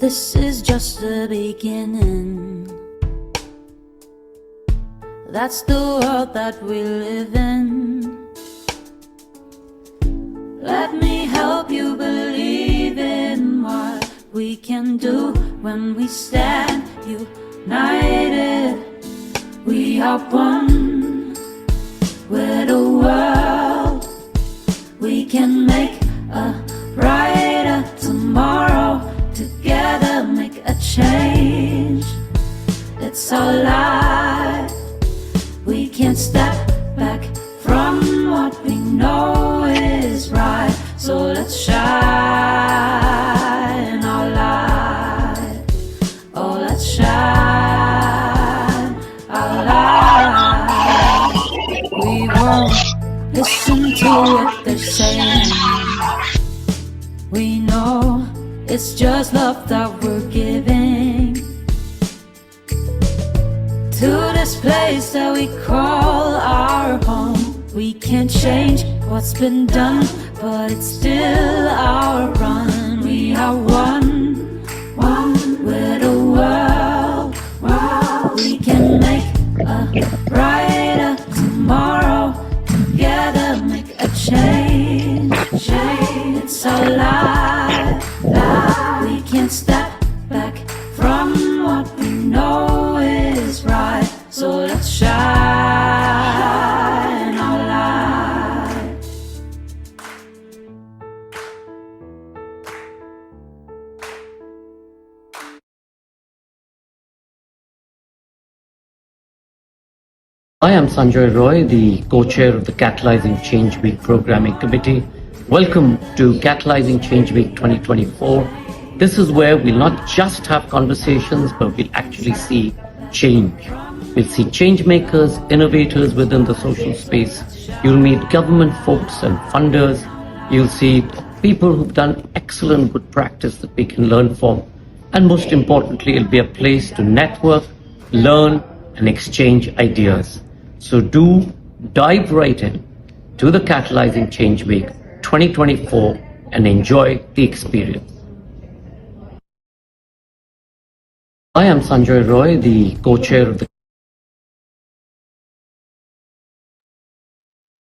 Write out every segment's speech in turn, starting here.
this is just the beginning. That's the world that we live in. Let me help you believe in what we can do when we stand united. We are one with the world. We can make a brighter tomorrow. Together make a change. It's our life. We can't step back from what we know is right. So let's shine our light. Oh, let's shine our light. We won't listen to what they're saying. We know it's just love that we're giving to this place that we call our home. We can't change what's been done, but it's still our run. We are one with the world. We can make a brighter tomorrow. Together make a change. It's our life. We can't step back from what we know is right. So let's shine our light. I am Sanjay Roy, the co-chair of the Catalyzing Change Week Programming Committee. Welcome to Catalyzing Change Week 2024. This is where we'll not just have conversations, but we'll actually see change. We'll see change makers, innovators within the social space. You'll meet government folks and funders. You'll see people who've done excellent good practice that we can learn from. And most importantly, it'll be a place to network, learn, and exchange ideas. So do dive right in to the Catalyzing Change Week 2024 and enjoy the experience. I am Sanjay Roy, the co-chair of the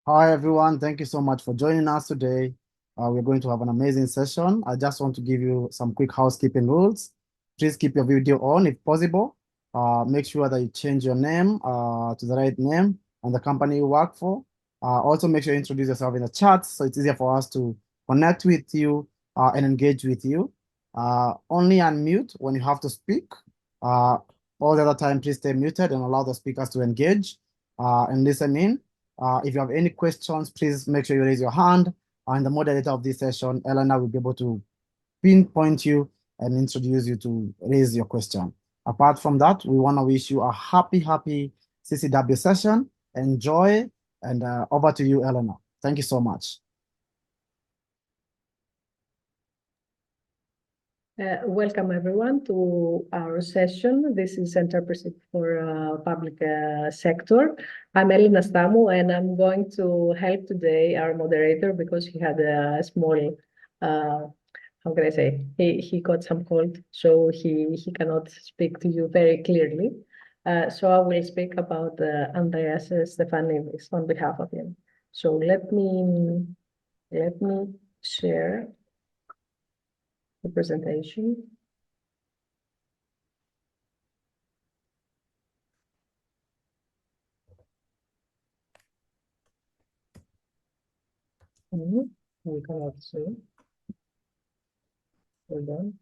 Hi everyone, thank you so much for joining us today. We're going to have an amazing session. I just want to give you some quick housekeeping rules. Please keep your video on if possible. Make sure that you change your name to the right name and the company you work for. Also make sure you introduce yourself in the chat so it's easier for us to connect with you and engage with you. Only unmute when you have to speak. All the other time, please stay muted and allow the speakers to engage and listen in. If you have any questions, please make sure you raise your hand. And the moderator of this session, Elena, will be able to pinpoint you and introduce you to raise your question. Apart from that, we want to wish you a happy CCW session. Enjoy, and over to you, Elena. Thank you so much. Welcome everyone to our session. This is Entrepreneurship for public sector. I'm Elena Stamu, and I'm going to help today our moderator because he had a small, how can I say, he got some cold, so he cannot speak to you very clearly. So I will speak about Andreas Stefanidis on behalf of him. So let me share the presentation. We cannot see. Hold on.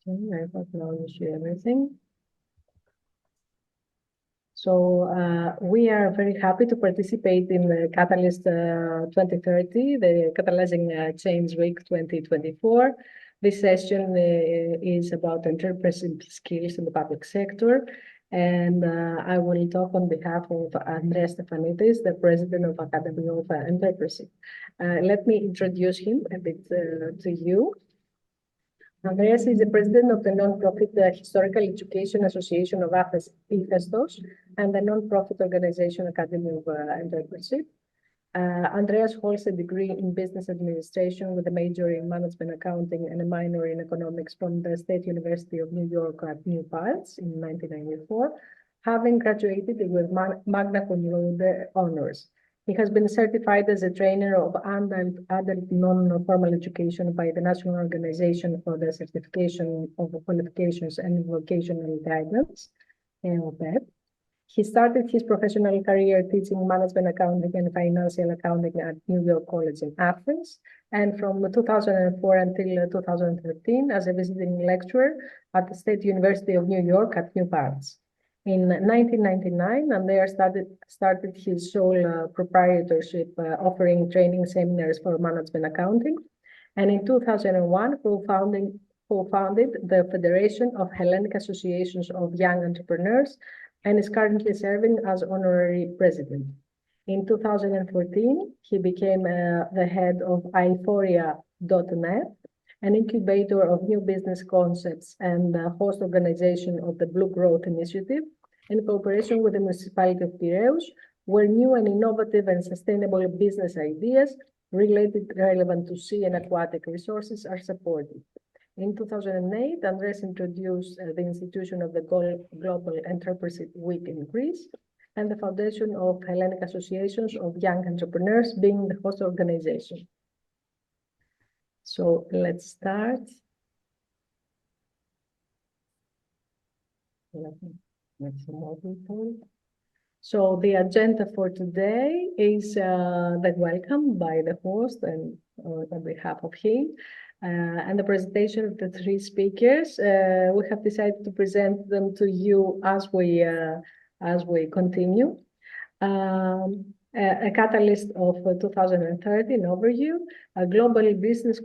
Okay, I hope now you see everything. So we are very happy to participate in the Catalyst 2030, the Catalyzing Change Week 2024. This session is about entrepreneurial skills in the public sector. And I will talk on behalf of Andreas Stefanidis, the president of Academy of Entrepreneurship. Let me introduce him a bit to you. Andreas is the president of the non-profit Historical Education Association of Ephesus and the non-profit organization Academy of Entrepreneurship. Andreas holds a degree in business administration with a major in management accounting and a minor in economics from the State University of New York at New Paltz in 1994, having graduated with magna cum laude honors. He has been certified as a trainer of adult non-formal education by the National Organization for the Certification of Qualifications and Vocational Guidance, NOPED. He started his professional career teaching management accounting and financial accounting at New York College in Athens, and from 2004 until 2013 as a visiting lecturer at the State University of New York at New Paltz. In 1999, Andreas started his sole proprietorship, offering training seminars for management accounting, and in 2001 co-founded the Federation of Hellenic Associations of Young Entrepreneurs, and is currently serving as honorary president. In 2014, he became the head of iPhoria.net, an incubator of new business concepts and host organization of the Blue Growth Initiative in cooperation with the municipality of Piraeus, where new and innovative and sustainable business ideas relevant to sea and aquatic resources are supported. In 2008, Andreas introduced the institution of the Global Entrepreneurship Week in Greece and the foundation of Hellenic Associations of Young Entrepreneurs being the host organization. So let's start. Let me make some more people. So the agenda for today is the welcome by the host and on behalf of him. And the presentation of the three speakers. We have decided to present them to you as we continue. A catalyst of 2030, an overview, a global business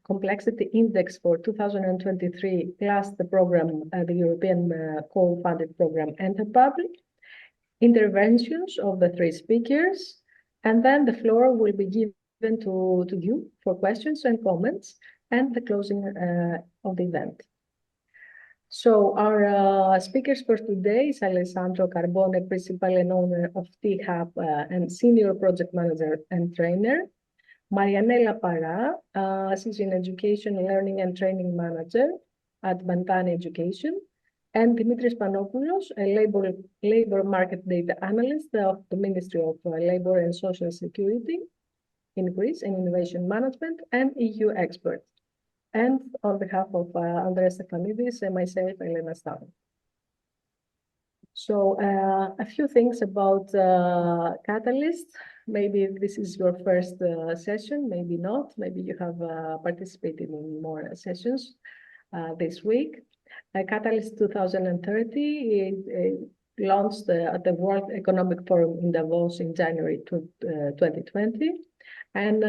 complexity index for 2023, plus the program, the European co-funded program ENTREpublic, interventions of the three speakers, and then the floor will be given to you for questions and comments, and the closing of the event. So our speakers for today is Alessandro Carbone, principal and owner of T-Hub and senior project manager and trainer. Marianella Para, she's an education, learning and training manager at Bantani Education. And Dimitris Panopoulos, a labor market data analyst of the Ministry of Labor and Social Security in Greece and Innovation Management and EU expert. And on behalf of Andreas Stefanidis and myself, Alessandro. So a few things about Catalyst. Maybe this is your first session, maybe not. Maybe you have participated in more sessions this week. Catalyst 2030 launched at the World Economic Forum in Davos in January 2020. And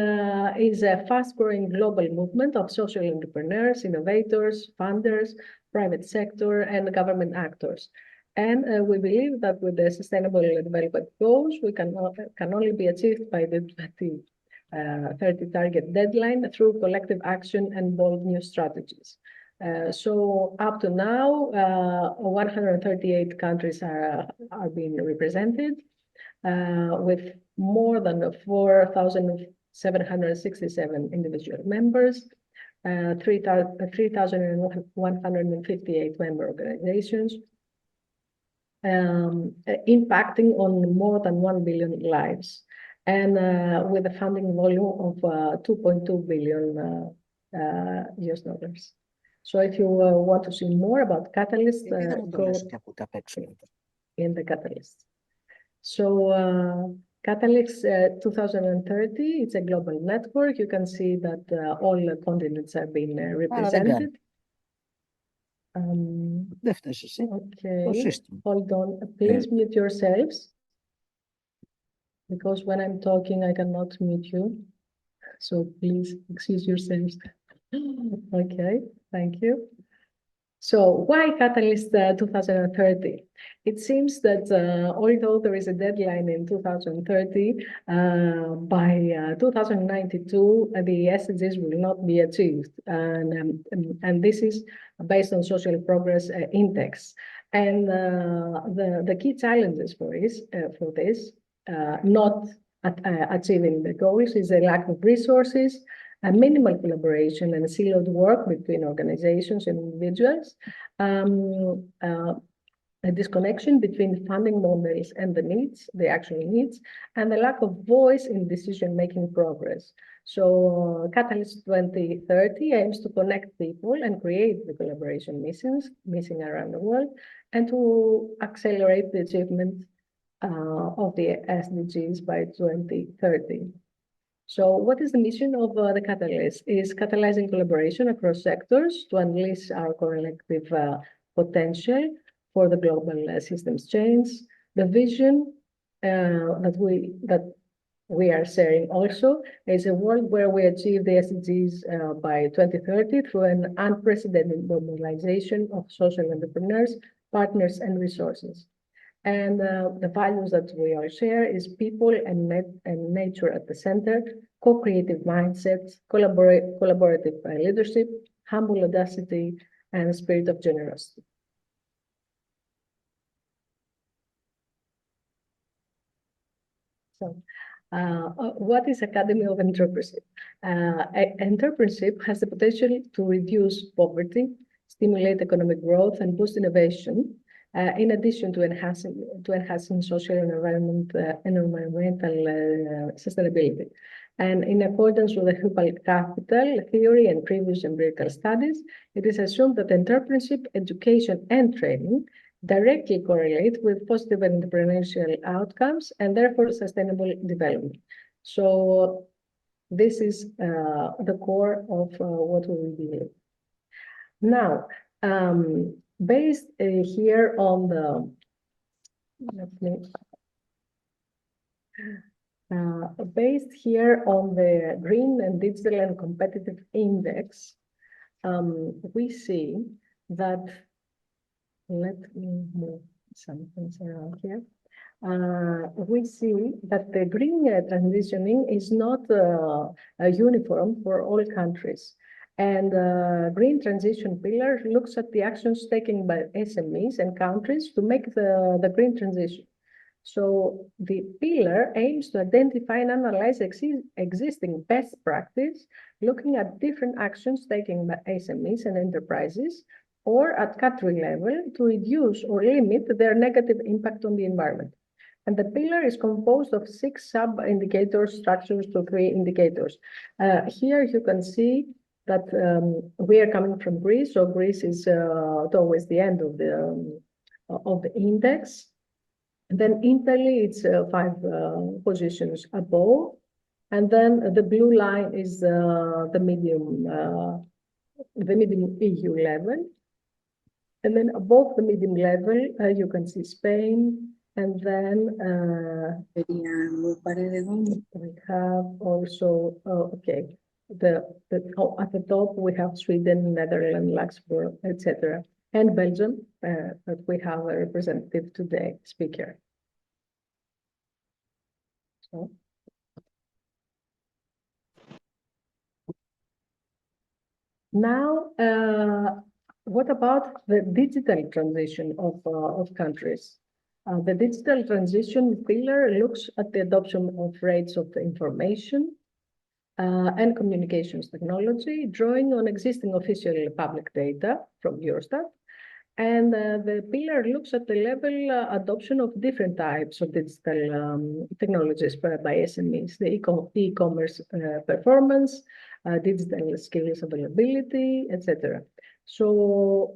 is a fast-growing global movement of social entrepreneurs, innovators, funders, private sector, and government actors. And we believe that with the Sustainable Development Goals, we can only be achieved by the 2030 target deadline through collective action and bold new strategies. So up to now, 138 countries are being represented, with more than 4,767 individual members, 3,158 member organizations, impacting on more than 1 billion lives, and with a funding volume of $2.2 billion US dollars. So if you want to see more about Catalyst, go in the Catalyst. So Catalyst 2030, it's a global network. You can see that all the continents have been represented. Okay, hold on. Please mute yourselves, because when I'm talking, I cannot mute you. So please excuse yourselves. Okay, thank you. So why Catalyst 2030? It seems that although there is a deadline in 2030, by 2092, the SDGs will not be achieved. And this is based on Social Progress Index. And the key challenges for this, not achieving the goals, is a lack of resources, a minimal collaboration and siloed work between organizations and individuals, a disconnection between funding models and the needs, the actual needs, and the lack of voice in decision-making progress. So Catalyst 2030 aims to connect people and create the collaboration missing around the world, and to accelerate the achievement of the SDGs by 2030. So what is the mission of the Catalyst? Is catalyzing collaboration across sectors to unleash our collective potential for the global systems change. The vision that we are sharing also is a world where we achieve the SDGs by 2030 through an unprecedented mobilization of social entrepreneurs, partners, and resources. And the values that we all share is people and nature at the center, co-creative mindsets, collaborative leadership, humble audacity, and a spirit of generosity. So, what is Academy of Entrepreneurship? Entrepreneurship has the potential to reduce poverty, stimulate economic growth, and boost innovation, in addition to enhancing social and environmental sustainability. And in accordance with the human capital theory and previous empirical studies, it is assumed that entrepreneurship, education, and training directly correlate with positive entrepreneurial outcomes and therefore sustainable development. So this is the core of what we will be doing. Now, based here on the Green and Digital and Competitive Index, we see that, let me move some things around here. We see that the green transitioning is not uniform for all countries. And green transition pillar looks at the actions taken by SMEs and countries to make the green transition. So the pillar aims to identify and analyze existing best practice, looking at different actions taken by SMEs and enterprises, or at country level to reduce or limit their negative impact on the environment. And the pillar is composed of 6 sub-indicators structured to 3 indicators. Here you can see that we are coming from Greece, so Greece is towards the end of the index. And then Italy, it's 5 positions above, and then the blue line is the medium EU level, and then above the medium level you can see Spain, and then we have also at the top we have Sweden, Netherlands, Luxembourg, etc., and Belgium, that we have a representative today, speaker. So. Now, what about the digital transition of countries? The digital transition pillar looks at the adoption of rates of information and communications technology, drawing on existing official public data from Eurostat. And the pillar looks at the level adoption of different types of digital technologies by SMEs, the e-commerce performance, digital skills availability, etc. So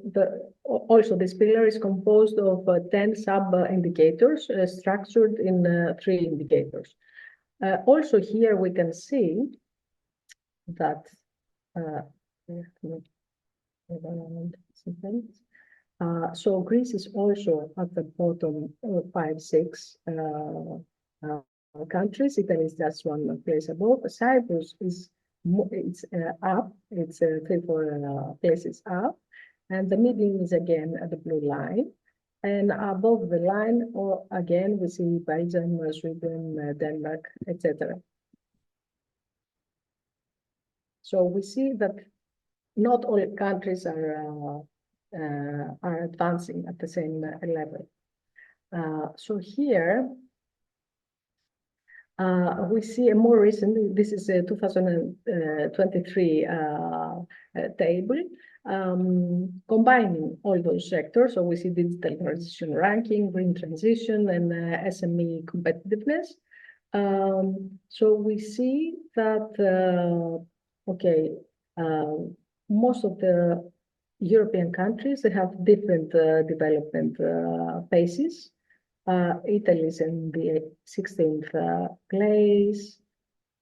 also this pillar is composed of 10 sub-indicators structured in 3 indicators. Also here we can see that so Greece is also at the bottom 5, 6 countries. Italy is just 1 place above. Cyprus is up. It's 3, 4 places up. And the middle is again the blue line. And above the line, or again, we see Belgium, Sweden, Denmark, etc. So we see that not all countries are advancing at the same level. So here we see a more recent, this is a 2023 table, combining all those sectors. So we see digital transition ranking, green transition, and SME competitiveness. So we see that, most of the European countries, they have different development paces. Italy is in the 16th place.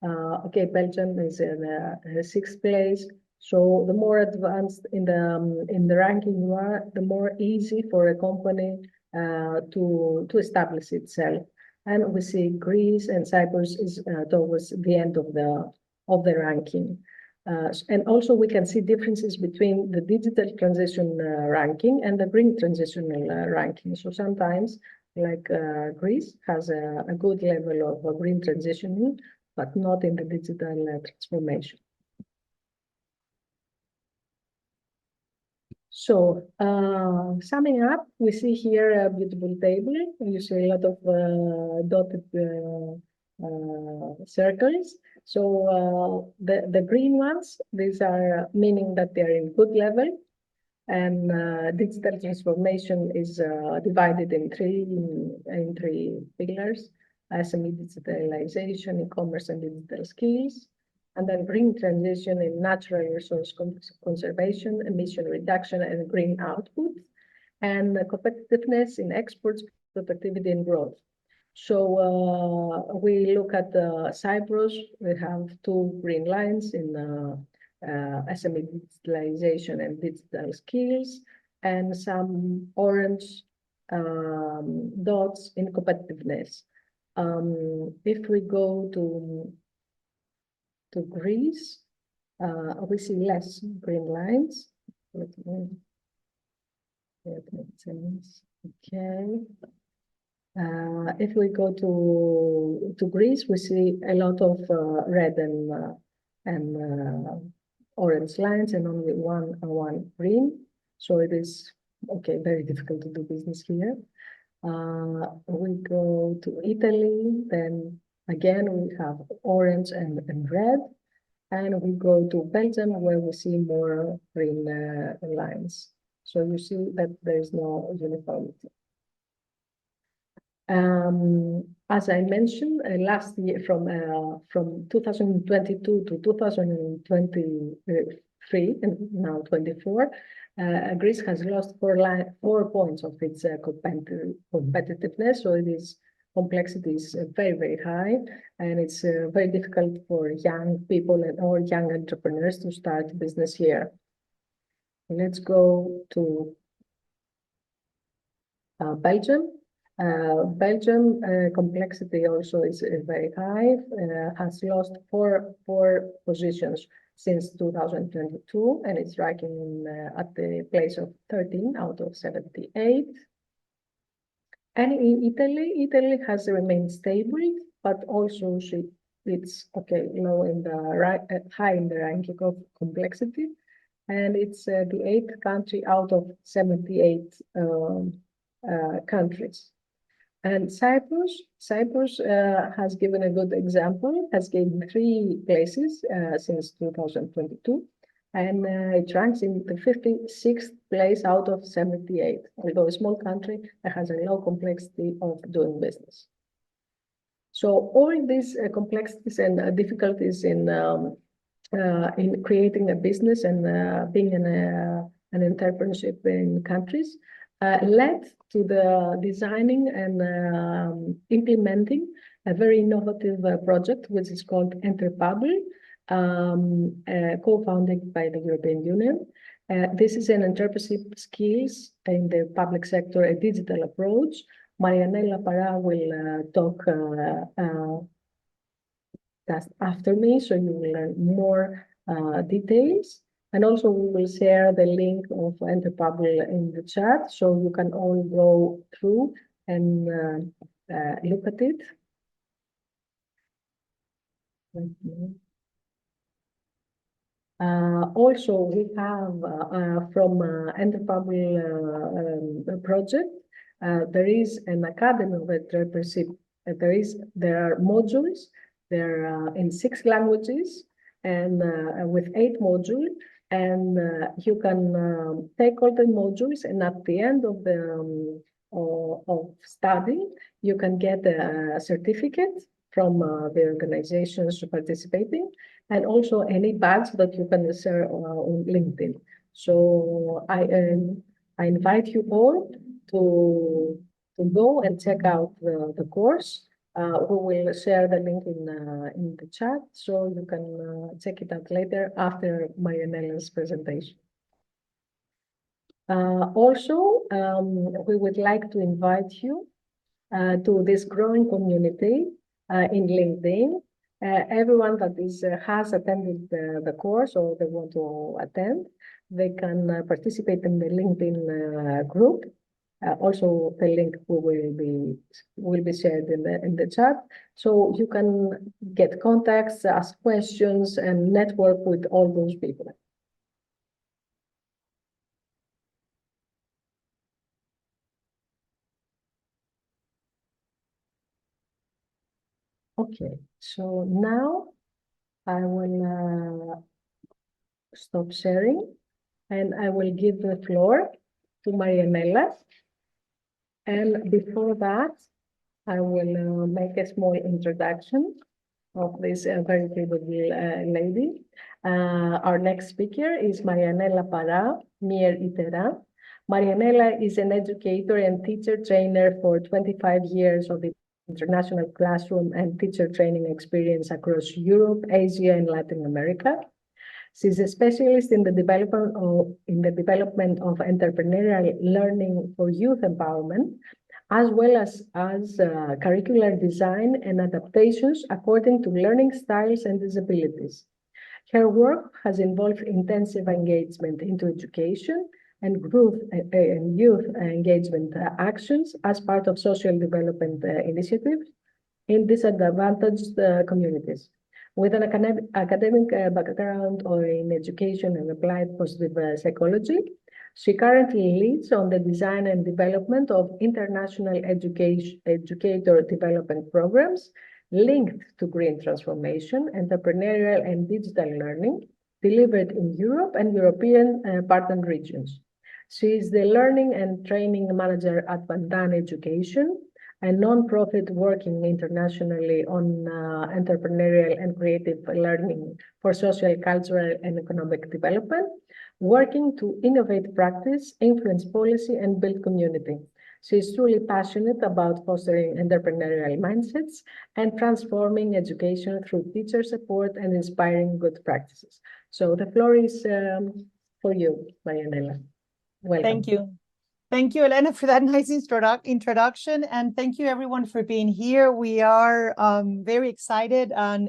Belgium is in the 6th place. So the more advanced in the ranking you are, the more easy for a company to establish itself. And we see Greece and Cyprus is towards the end of the ranking. And also we can see differences between the digital transition ranking and the green transitional ranking. So sometimes, like Greece has a good level of green transitioning, but not in the digital transformation. So summing up, we see here a beautiful table. You see a lot of dotted circles. So the green ones, these are meaning that they're in good level. And digital transformation is divided in three pillars: SME digitalization, e-commerce, and digital skills. And then green transition in natural resource conservation, emission reduction, and green output. And competitiveness in exports, productivity, and growth. So we look at Cyprus. We have 2 green lines in SME digitalization and digital skills, and some orange dots in competitiveness. If we go to Greece, we see less green lines. Let me change. Okay. If we go to Greece, we see a lot of red and orange lines and only one green. So it is very difficult to do business here. We go to Italy, then again we have orange and red, and we go to Belgium where we see more green lines. So you see that there is no uniformity. As I mentioned, last year from 2022 to 2023 and now 24, Greece has lost 4 points of its competitiveness. So it is complexity is very, very high, and it's very difficult for young people or young entrepreneurs to start business here. Let's go to Belgium. Belgium complexity also is very high, has lost four positions since 2022, and it's ranking at the place of 13 out of 78. And in Italy has remained stable, but also it's low in the high in the ranking of complexity, and it's the 8th country out of 78 countries. And Cyprus has given a good example, has gained 3 places since 2022, and it ranks in the 56th place out of 78, although a small country that has a low complexity of doing business. So all these complexities and difficulties in creating a business and being in an entrepreneurship in countries led to the designing and implementing a very innovative project, which is called ENTREpreneurial, co-founded by the European Union. This is an entrepreneurship skills in the public sector, a digital approach. Marianella will talk just after me, so you will learn more details. And also we will share the link of ENTREpreneurial in the chat, so you can all go through and look at it. Also, we have from ENTREpreneurial project, there is an academy of entrepreneurship. There are modules. They're in 6 languages and with 8 modules. And you can take all the modules, and at the end of the of studying, you can get a certificate from the organizations participating, and also any badge that you can share on LinkedIn. So I invite you all to go and check out the course. We will share the link in the chat, so you can check it out later after Marianella's presentation. Also, we would like to invite you to this growing community in LinkedIn. Everyone that has attended the course or they want to attend, they can participate in the LinkedIn group. Also, the link will be shared in the chat, so you can get contacts, ask questions, and network with all those people. Okay, so now I will stop sharing, and I will give the floor to Marianella. And before that, I will make a small introduction of this very capable lady. Our next speaker is Marianella Pará Mier Itera. Marianella is an educator and teacher trainer for 25 years of international classroom and teacher training experience across Europe, Asia, and Latin America. She's a specialist in the development of entrepreneurial learning for youth empowerment, as well as curricular design and adaptations according to learning styles and disabilities. Her work has involved intensive engagement into education and growth and youth engagement actions as part of social development initiatives in disadvantaged communities. With an academic background in education and applied positive psychology, she currently leads on the design and development of international educator development programs linked to green transformation, entrepreneurial and digital learning delivered in Europe and European partner regions. She is the learning and training manager at Bandan Education, a non-profit working internationally on entrepreneurial and creative learning for social, cultural, and economic development, working to innovate practice, influence policy, and build community. She is truly passionate about fostering entrepreneurial mindsets and transforming education through teacher support and inspiring good practices. So the floor is for you, Marianella. Welcome. Thank you. Thank you, Elena, for that nice introduction. And thank you, everyone, for being here. We are very excited and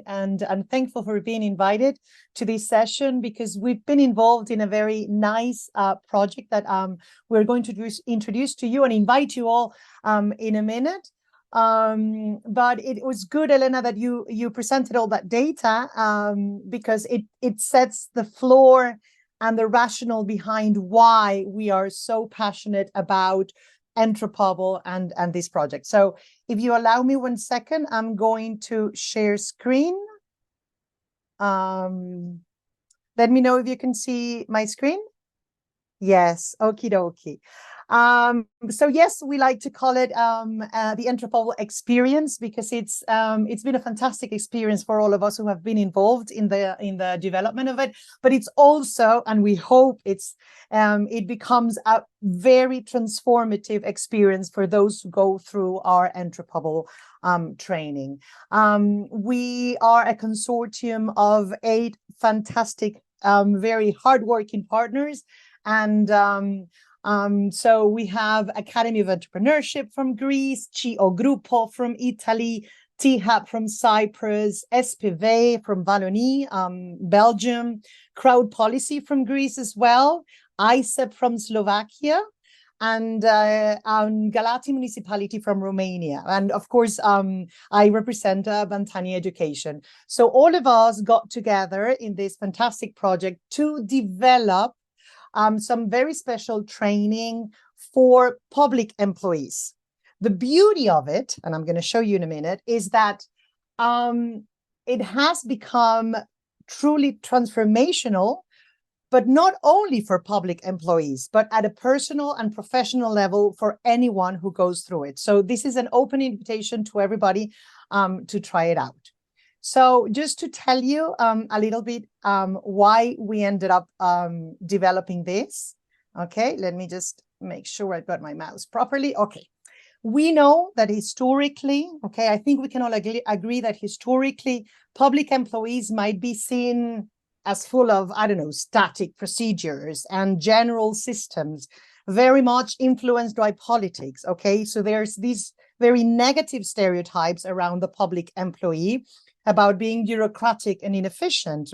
thankful for being invited to this session, because we've been involved in a very nice project that we're going to introduce to you and invite you all in a minute. But it was good, Elena, that you presented all that data because it sets the floor and the rationale behind why we are so passionate about ENTREpreneurial and this project. So if you allow me 1 second, I'm going to share screen. Let me know if you can see my screen. Yes, okie dokie. So yes, we like to call it the ENTREpreneurial experience, because it's been a fantastic experience for all of us who have been involved in the development of it. But it's also, and we hope it becomes a very transformative experience for those who go through our ENTREpreneurial training. We are a consortium of 8 fantastic, very hardworking partners, and so we have Academy of Entrepreneurship from Greece, CIO Gruppo from Italy, T-Hub from Cyprus, SPV from Wallonie, Belgium, Crowd Policy from Greece as well, ISEP from Slovakia, and Galati municipality from Romania. And of course, I represent Bantani Education. So all of us got together in this fantastic project to develop some very special training for public employees. The beauty of it, and I'm going to show you in a minute, is that it has become truly transformational, but not only for public employees, but at a personal and professional level for anyone who goes through it. So this is an open invitation to everybody to try it out. So just to tell you a little bit why we ended up developing this. Okay, let me just make sure I've got my mouse properly. Okay. We know that historically, okay, I think we can all agree that historically, public employees might be seen as full of, I don't know, static procedures and general systems, very much influenced by politics, okay? So there's these very negative stereotypes around the public employee about being bureaucratic and inefficient,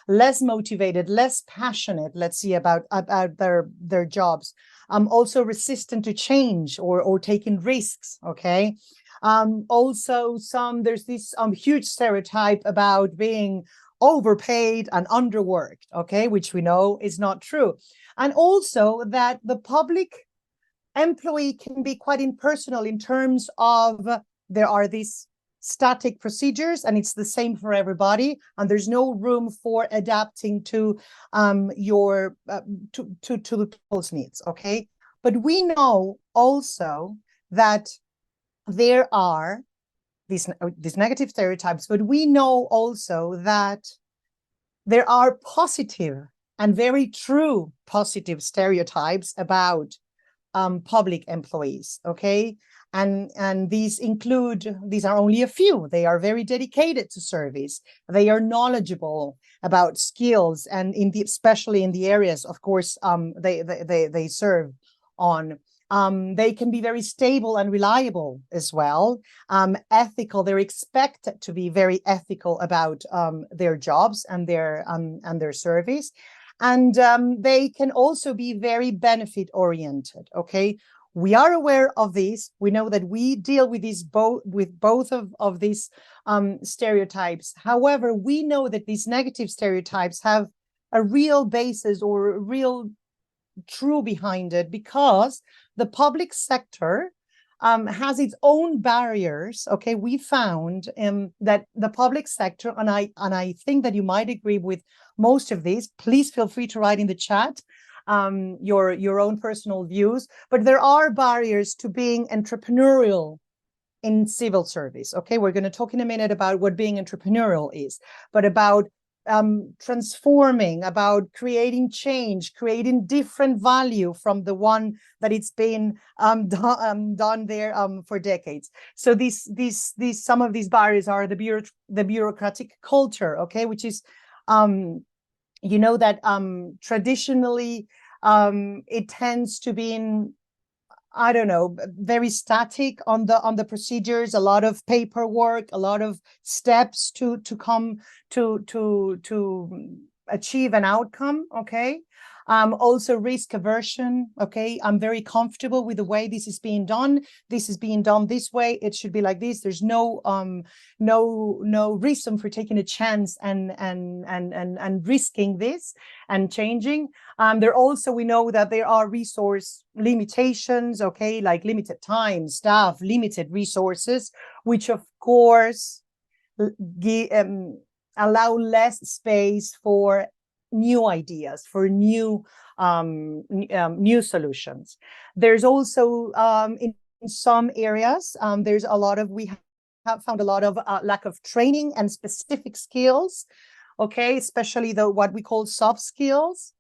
less motivated, less passionate, let's see, about their jobs. Also resistant to change or taking risks, okay? Also, there's this huge stereotype about being overpaid and underworked, okay, which we know is not true. And also that the public employee can be quite impersonal in terms of there are these static procedures and it's the same for everybody, and there's no room for adapting to the people's needs, okay? But we know also that there are these negative stereotypes, but we know also that there are positive and very true positive stereotypes about public employees, okay? And these are only a few. They are very dedicated to service. They are knowledgeable about skills, and especially in the areas, of course, they serve on. They can be very stable and reliable as well. Ethical. They're expected to be very ethical about their jobs and their service. And they can also be very benefit oriented. Okay. We are aware of this. We know that we deal with both of these stereotypes. However, we know that these negative stereotypes have a real basis or a real true behind it, because the public sector has its own barriers. Okay, we found that the public sector, and I think that you might agree with most of these. Please feel free to write in the chat your own personal views, but there are barriers to being entrepreneurial in civil service. Okay, we're going to talk in a minute about what being entrepreneurial is, but about transforming, about creating change, creating different value from the one that it's been done there for decades. So some of these barriers are the bureaucratic culture, okay, which is you know that traditionally it tends to be in, I don't know, very static on the procedures, a lot of paperwork, a lot of steps to come to achieve an outcome, okay? Also risk aversion, okay? I'm very comfortable with the way this is being done. This is being done this way. It should be like this. There's no reason for taking a chance and risking this and changing. We know that there are resource limitations, okay? Like limited time, staff, limited resources, which of course allow less space for new ideas, for new solutions. There's also in some areas we have found a lot of lack of training and specific skills, okay, especially what we call soft skills.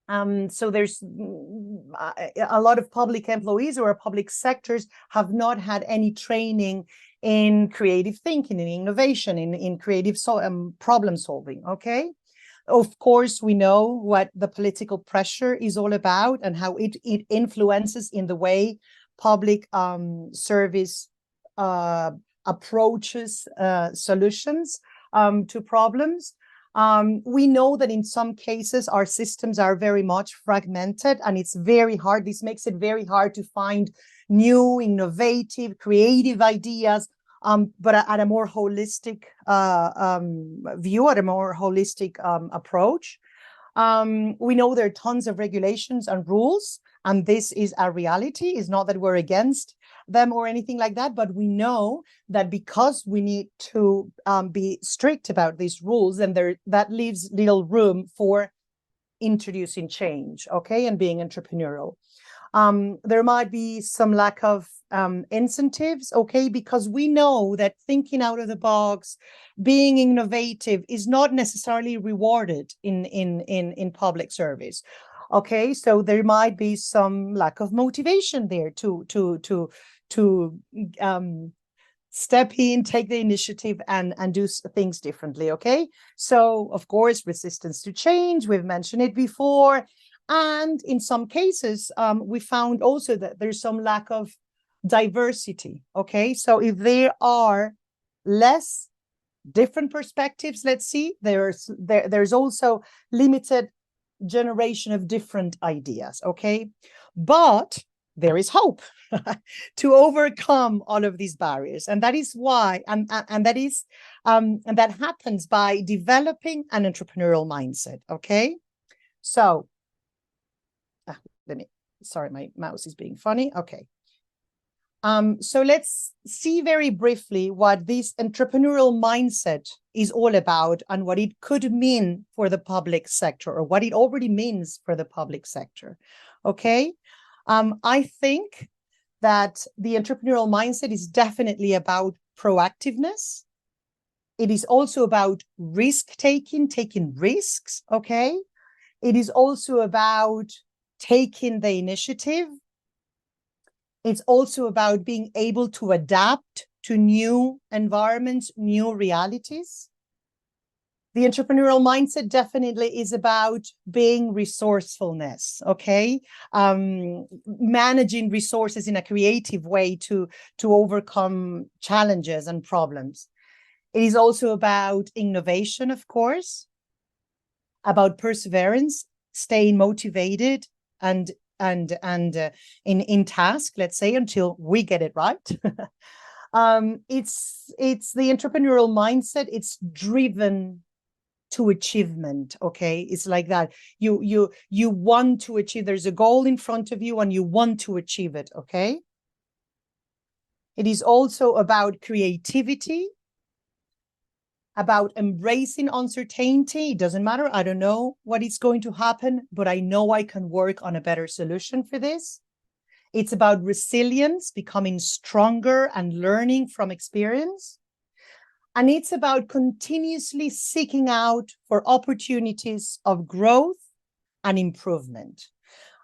So there's a lot of public employees or public sectors have not had any training in creative thinking, in innovation, in creative problem solving, okay? Of course, we know what the political pressure is all about and how it influences in the way public service approaches, solutions to problems. We know that in some cases our systems are very much fragmented, and it's very hard. This makes it very hard to find new, innovative, creative ideas, but at a more holistic view, at a more holistic approach. We know there are tons of regulations and rules, and this is a reality. It's not that we're against them or anything like that, but we know that because we need to be strict about these rules, and that leaves little room for introducing change, okay, and being entrepreneurial. There might be some lack of incentives, okay, because we know that thinking out of the box, being innovative is not necessarily rewarded in public service. Okay, so there might be some lack of motivation there to step in, take the initiative, and do things differently. Okay, so of course, resistance to change, we've mentioned it before. And in some cases, we found also that there's some lack of diversity. Okay, so if there are less different perspectives, let's see, there's also limited generation of different ideas. Okay, but there is hope to overcome all of these barriers, and that is why, and that happens by developing an entrepreneurial mindset. Okay, so sorry, my mouse is being funny. Okay. So let's see very briefly what this entrepreneurial mindset is all about and what it could mean for the public sector, or what it already means for the public sector. Okay. I think that the entrepreneurial mindset is definitely about proactiveness. It is also about risk-taking, taking risks. Okay. It is also about taking the initiative. It's also about being able to adapt to new environments, new realities. The entrepreneurial mindset definitely is about being resourcefulness, okay? Managing resources in a creative way to overcome challenges and problems. It is also about innovation, of course, about perseverance, staying motivated and in task, let's say, until we get it right. It's the entrepreneurial mindset. It's driven to achievement. Okay, it's like that. You want to achieve. There's a goal in front of you, and you want to achieve it. Okay. It is also about creativity, about embracing uncertainty. It doesn't matter. I don't know what is going to happen, but I know I can work on a better solution for this. It's about resilience, becoming stronger and learning from experience. And it's about continuously seeking out for opportunities of growth and improvement.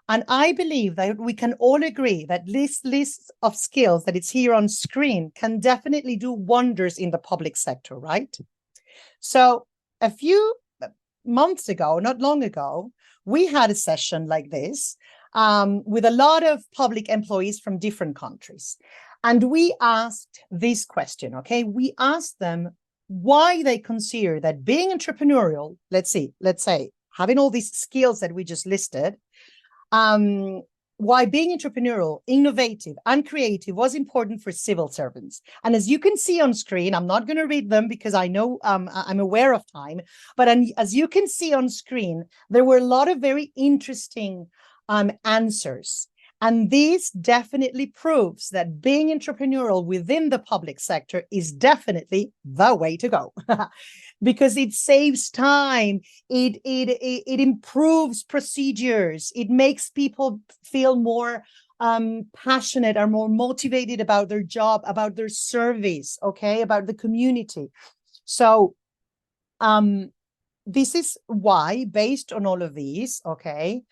And I believe that we can all agree that this list of skills that it's here on screen can definitely do wonders in the public sector, right? So a few months ago, not long ago, we had a session like this with a lot of public employees from different countries. And we asked this question, okay? We asked them why they consider that being entrepreneurial, let's say, having all these skills that we just listed, why being entrepreneurial, innovative, and creative was important for civil servants. And as you can see on screen, I'm not going to read them because I know I'm aware of time, but as you can see on screen, there were a lot of very interesting answers. And this definitely proves that being entrepreneurial within the public sector is definitely the way to go. Because it saves time, it improves procedures, it makes people feel more passionate or more motivated about their job, about their service, okay, about the community. So this is why, based on all of these, okay,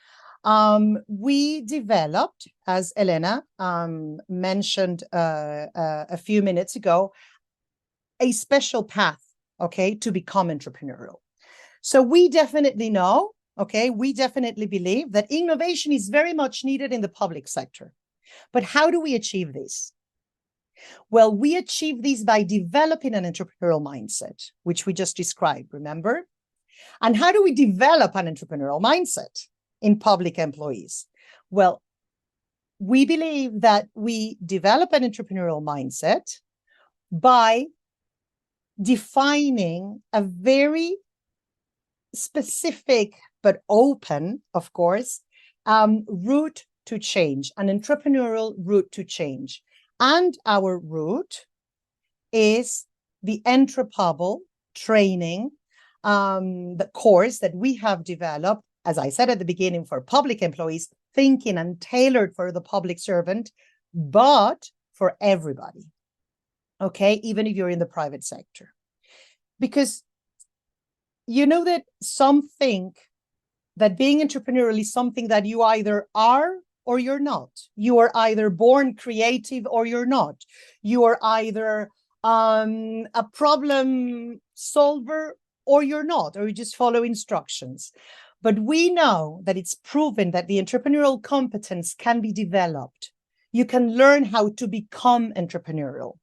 we developed, as Elena mentioned a few minutes ago, a special path, okay, to become entrepreneurial. So we definitely know, okay, we definitely believe that innovation is very much needed in the public sector. But how do we achieve this? Well, we achieve this by developing an entrepreneurial mindset, which we just described, remember? And how do we develop an entrepreneurial mindset in public employees? Well, we believe that we develop an entrepreneurial mindset by defining a very specific but open, of course, route to change, an entrepreneurial route to change. And our route is the ENTREpreneurial training, the course that we have developed, as I said at the beginning, for public employees, thinking and tailored for the public servant, but for everybody, okay, even if you're in the private sector. Because you know that some think that being entrepreneurial is something that you either are or you're not. You are either born creative or you're not. You are either a problem solver or you're not, or you just follow instructions. But we know that it's proven that the entrepreneurial competence can be developed. You can learn how to become entrepreneurial.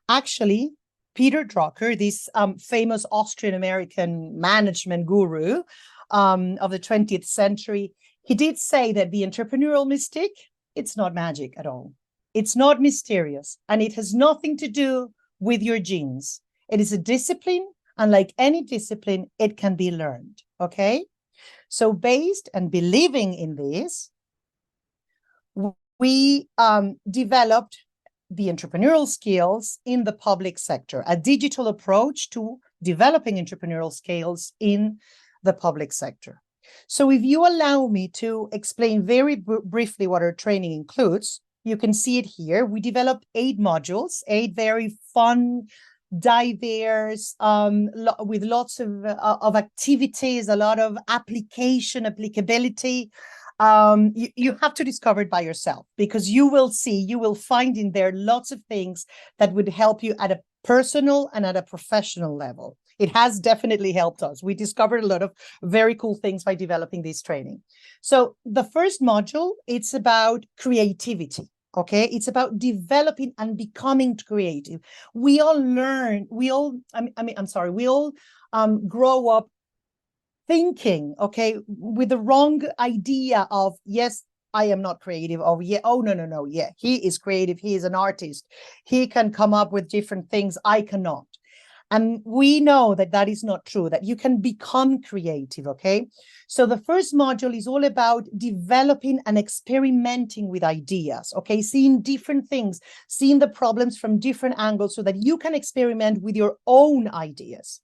Actually, Peter Drucker, this famous Austrian-American management guru of the 20th century, he did say that the entrepreneurial mystique, it's not magic at all. It's not mysterious, and it has nothing to do with your genes. It is a discipline, and like any discipline, it can be learned, okay? So based and believing in this, we developed the entrepreneurial skills in the public sector, a digital approach to developing entrepreneurial skills in the public sector. So if you allow me to explain very briefly what our training includes, you can see it here. We developed 8 modules, 8 very fun, diverse, with lots of activities, a lot of applicability. You have to discover it by yourself, because you will find in there lots of things that would help you at a personal and at a professional level. It has definitely helped us. We discovered a lot of very cool things by developing this training. So the first module, it's about creativity. Okay, it's about developing and becoming creative. We all grow up thinking, okay, with the wrong idea of, yes, I am not creative, or yeah, oh, no, yeah, he is creative, he is an artist, he can come up with different things, I cannot. And we know that that is not true, that you can become creative, okay? So the first module is all about developing and experimenting with ideas, okay? Seeing different things, seeing the problems from different angles so that you can experiment with your own ideas.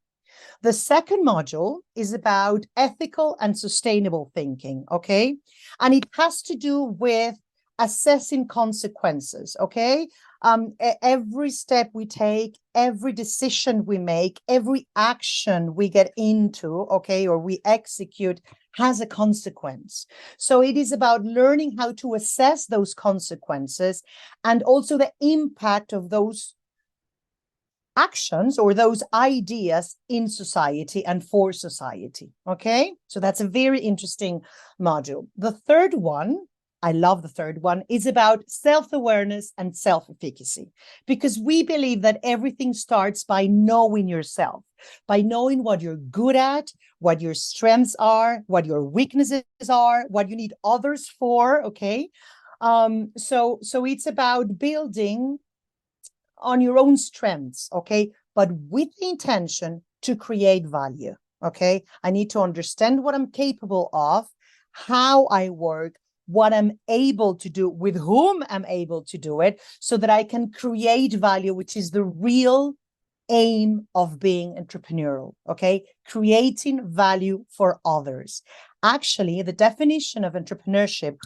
The second module is about ethical and sustainable thinking, okay? And it has to do with assessing consequences, okay? Every step we take, every decision we make, every action we get into, okay, or we execute has a consequence. So it is about learning how to assess those consequences and also the impact of those actions or those ideas in society and for society, okay? So that's a very interesting module. The third one, I love the third one, is about self-awareness and self-efficacy, because we believe that everything starts by knowing yourself, by knowing what you're good at, what your strengths are, what your weaknesses are, what you need others for, okay? So it's about building on your own strengths, okay? But with the intention to create value, okay? I need to understand what I'm capable of, how I work, what I'm able to do, with whom I'm able to do it, so that I can create value, which is the real aim of being entrepreneurial, okay? Creating value for others. Actually, the definition of entrepreneurship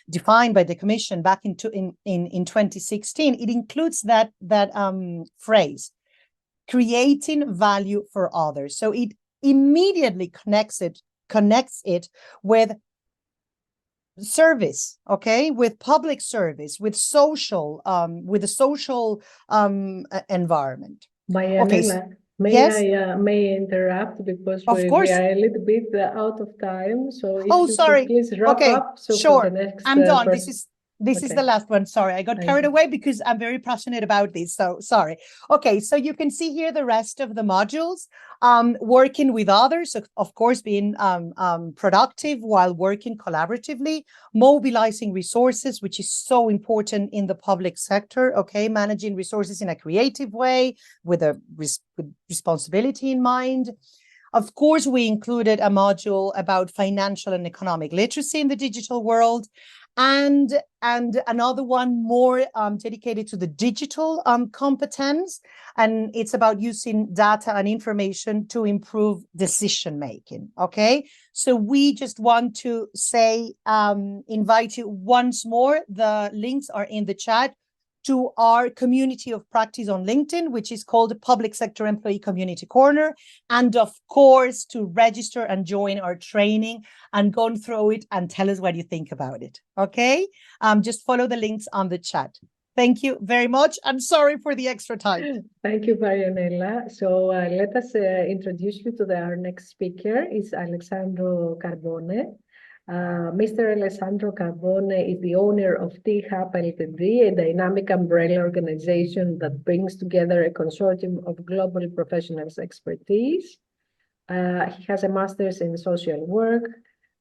defined by the Commission back in 2016, it includes that phrase, creating value for others. So it immediately connects it with service, okay, with public service, with the social environment. Marianella, Okay, yes? may I interrupt, because Of we course. are a little bit out of time. So if Oh, you sorry. could please wrap Okay, up. So sure. for the next I'm done. person. This is Okay. the last one. Sorry, I got Thank carried you. away because I'm very passionate about this. So sorry. Okay, so you can see here the rest of the modules. Working with others, of course, being productive while working collaboratively, mobilizing resources, which is so important in the public sector. Okay, managing resources in a creative way with a with responsibility in mind. Of course, we included a module about financial and economic literacy in the digital world, and another one more dedicated to the digital competence, and it's about using data and information to improve decision making. Okay, so we just want to say, invite you once more. The links are in the chat to our community of practice on LinkedIn, which is called the Public Sector Employee Community Corner. And of course, to register and join our training and go through it and tell us what you think about it. Okay? Just follow the links on the chat. Thank you very much. I'm sorry for the extra time. Thank you, Marianella. So let us introduce you to our next speaker. Is Alessandro Carbone. Mr. Alessandro Carbone is the owner of T-Hub Ltd, a dynamic umbrella organization that brings together a consortium of global professionals' expertise. He has a master's in social work,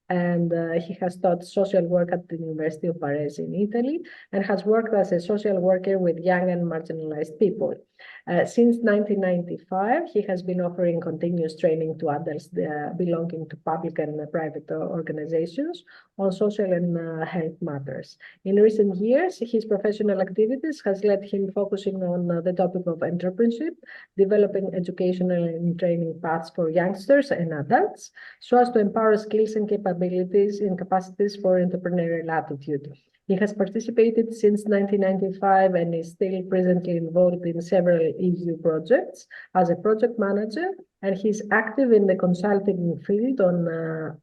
and he has taught social work at the University of Varese in Italy, and has worked as a social worker with young and marginalized people. Since 1995, he has been offering continuous training to adults belonging to public and private organizations on social and health matters. In recent years, his professional activities has led him focusing on the topic of entrepreneurship, developing educational and training paths for youngsters and adults, so as to empower skills and capabilities and capacities for entrepreneurial attitude. He has participated since 1995 and is still presently involved in several EU projects as a project manager, and he's active in the consulting field on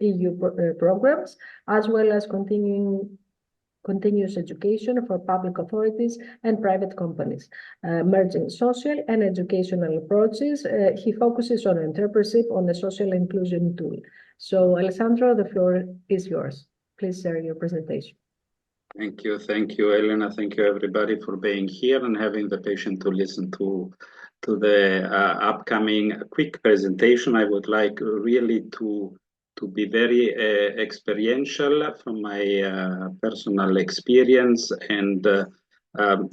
EU programs, as well as continuous education for public authorities and private companies. Merging social and educational approaches, he focuses on entrepreneurship on a social inclusion tool. So, Alessandro, the floor is yours. Please share your presentation. Thank you, Elena. Thank you, everybody, for being here and having the patience to listen to the upcoming quick presentation. I would like really to be very experiential from my personal experience and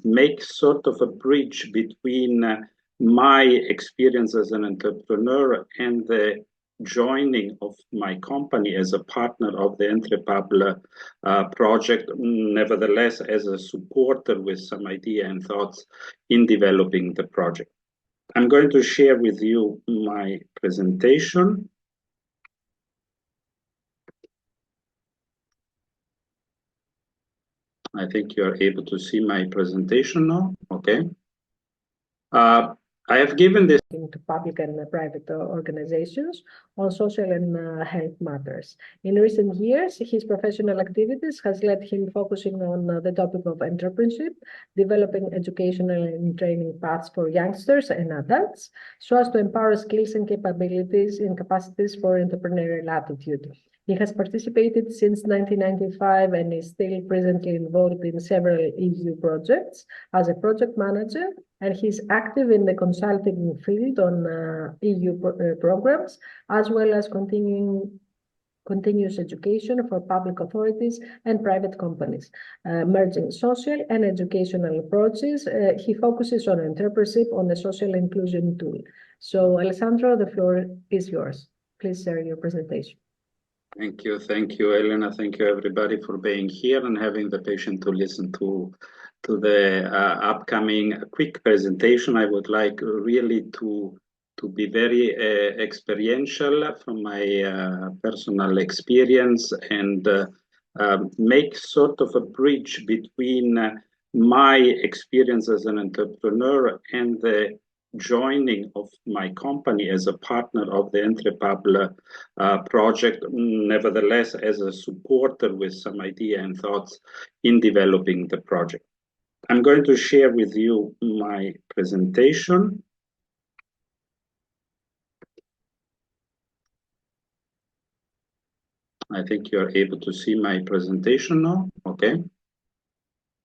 make sort of a bridge between my experience as an entrepreneur and the joining of my company as a partner of the ENTREpreneurial project, nevertheless as a supporter with some idea and thoughts in developing the project. I'm going to share with you my presentation. I think you are able to see my presentation now. Okay. I have given this to public and private organizations on social and health matters. In recent years, his professional activities has led him focusing on the topic of entrepreneurship, developing educational and training paths for youngsters and adults, so as to empower skills and capabilities and capacities for entrepreneurial attitude. He has participated since 1995 and is still presently involved in several EU projects as a project manager, and he's active in the consulting field on EU programs, as well as continuous education for public authorities and private companies. Merging social and educational approaches, he focuses on entrepreneurship on a social inclusion tool. So, Alessandro, the floor is yours. Please share your presentation. Thank you, Elena. Thank you, everybody, for being here and having the patience to listen to the upcoming quick presentation. I would like really to be very experiential from my personal experience and make sort of a bridge between my experience as an entrepreneur and the joining of my company as a partner of the ENTREpreneurial project, nevertheless as a supporter with some idea and thoughts in developing the project. I'm going to share with you my presentation. I think you are able to see my presentation now. Okay.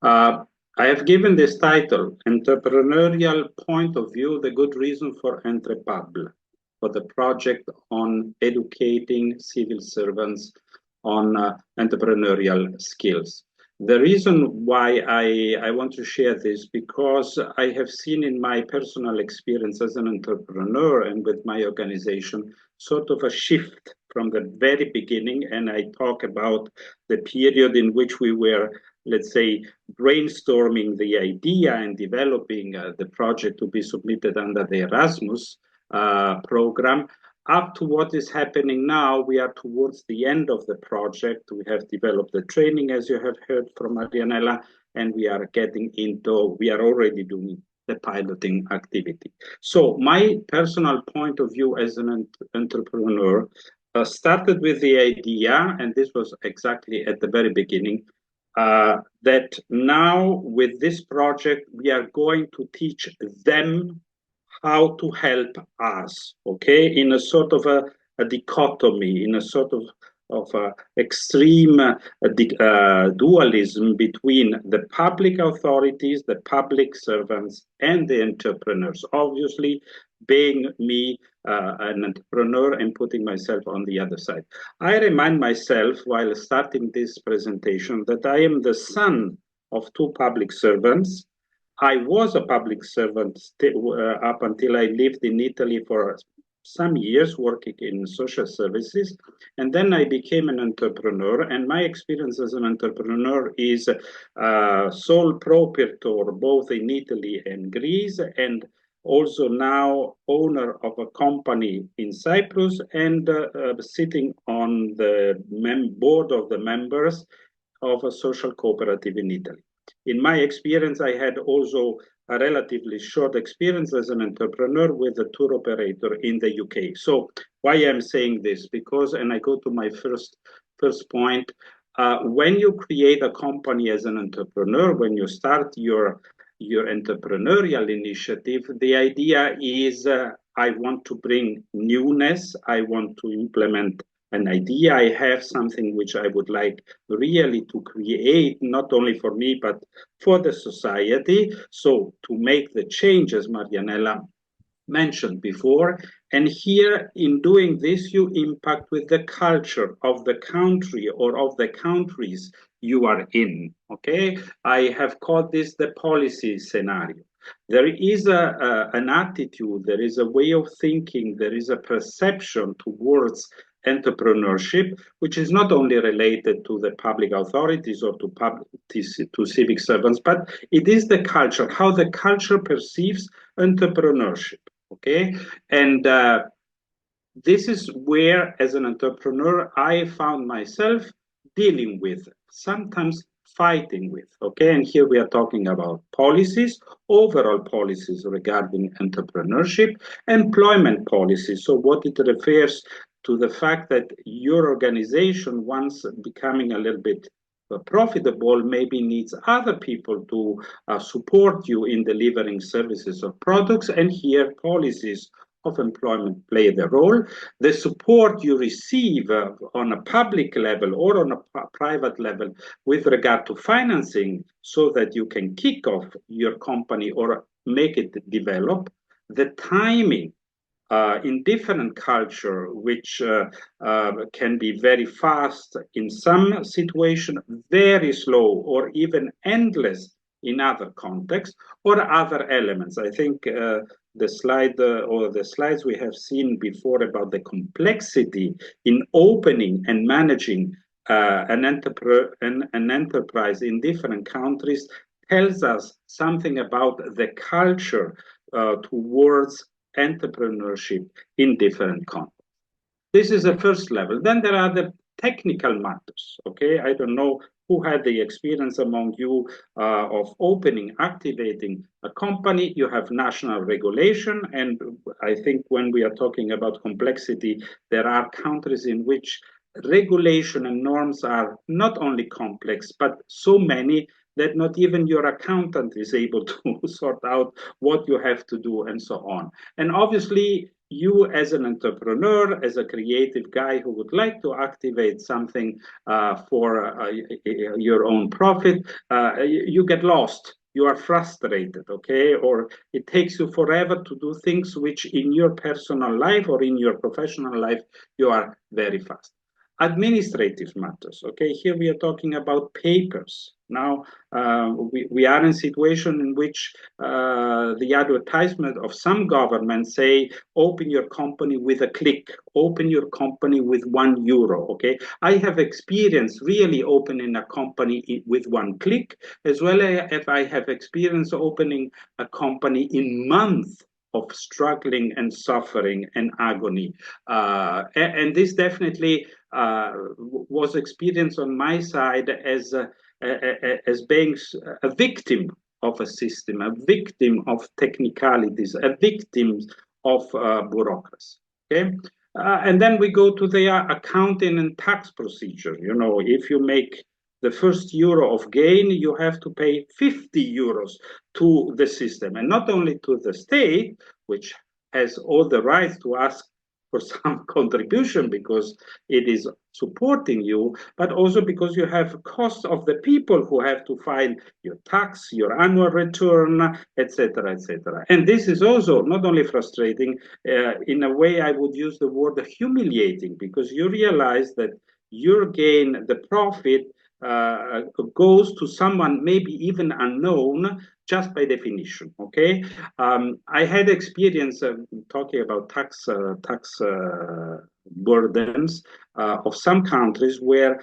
I have given this title, Entrepreneurial Point of View, the Good Reason for ENTREPub, for the project on educating civil servants on entrepreneurial skills. The reason why I want to share this, because I have seen in my personal experience as an entrepreneur and with my organization, sort of a shift from the very beginning. And I talk about the period in which we were, let's say, brainstorming the idea and developing the project to be submitted under the Erasmus program, up to what is happening now. We are towards the end of the project. We have developed the training, as you have heard from Marianella, and we are already doing the piloting activity. So my personal point of view as an entrepreneur started with the idea, and this was exactly at the very beginning, that now with this project, we are going to teach them how to help us, okay, in a sort of a dichotomy, in a sort of extreme dualism between the public authorities, the public servants, and the entrepreneurs. Obviously, being me an entrepreneur and putting myself on the other side. I remind myself while starting this presentation that I am the son of two public servants. I was a public servant up until I lived in Italy for some years working in social services, and then I became an entrepreneur. And my experience as an entrepreneur is sole proprietor both in Italy and Greece, and also now owner of a company in Cyprus, and sitting on the board of the members of a social cooperative in Italy. In my experience, I had also a relatively short experience as an entrepreneur with a tour operator in the UK. So why I'm saying this? Because, and I go to my first point, when you create a company as an entrepreneur, when you start your entrepreneurial initiative, the idea is I want to bring newness, I want to implement an idea, I have something which I would like really to create, not only for me, but for the society. So to make the changes Marianella mentioned before. And here in doing this, you impact with the culture of the country or of the countries you are in, okay? I have called this the policy scenario. There is an attitude, there is a way of thinking, there is a perception towards entrepreneurship, which is not only related to the public authorities or to civic servants, but it is the culture, how the culture perceives entrepreneurship, okay? And this is where, as an entrepreneur, I found myself dealing with, sometimes fighting with, okay? And here we are talking about policies, overall policies regarding entrepreneurship, employment policies. So what it refers to the fact that your organization, once becoming a little bit profitable, maybe needs other people to support you in delivering services or products, and here policies of employment play the role. The support you receive on a public level or on a private level with regard to financing so that you can kick off your company or make it develop. The timing in different culture, which can be very fast in some situation, very slow or even endless in other contexts, or other elements. I think the slide or the slides we have seen before about the complexity in opening and managing an enterprise in different countries tells us something about the culture towards entrepreneurship in different contexts. This is the first level. Then there are the technical matters, okay? I don't know who had the experience among you of opening, activating a company. You have national regulation, and I think when we are talking about complexity, there are countries in which regulation and norms are not only complex, but so many that not even your accountant is able to sort out what you have to do and so on. And obviously, you as an entrepreneur, as a creative guy who would like to activate something for your own profit, you get lost. You are frustrated, okay? Or it takes you forever to do things which in your personal life or in your professional life, you are very fast. Administrative matters, okay? Here we are talking about papers. Now, we are in a situation in which the advertisement of some governments say, open your company with a click, open your company with €1, okay? I have experience really opening a company with one click, as well as I have experience opening a company in months of struggling and suffering and agony. And this definitely was experienced on my side as being a victim of a system, a victim of technicalities, a victim of bureaucracy. Okay, and then we go to the accounting and tax procedure. You know, if you make the first euro of gain, you have to pay €50 to the system, and not only to the state, which has all the rights to ask for some contribution because it is supporting you, but also because you have costs of the people who have to file your tax, your annual return, etc., etc. And this is also not only frustrating, in a way I would use the word humiliating, because you realize that your gain, the profit, goes to someone maybe even unknown, just by definition. Okay, I had experience talking about tax burdens of some countries where,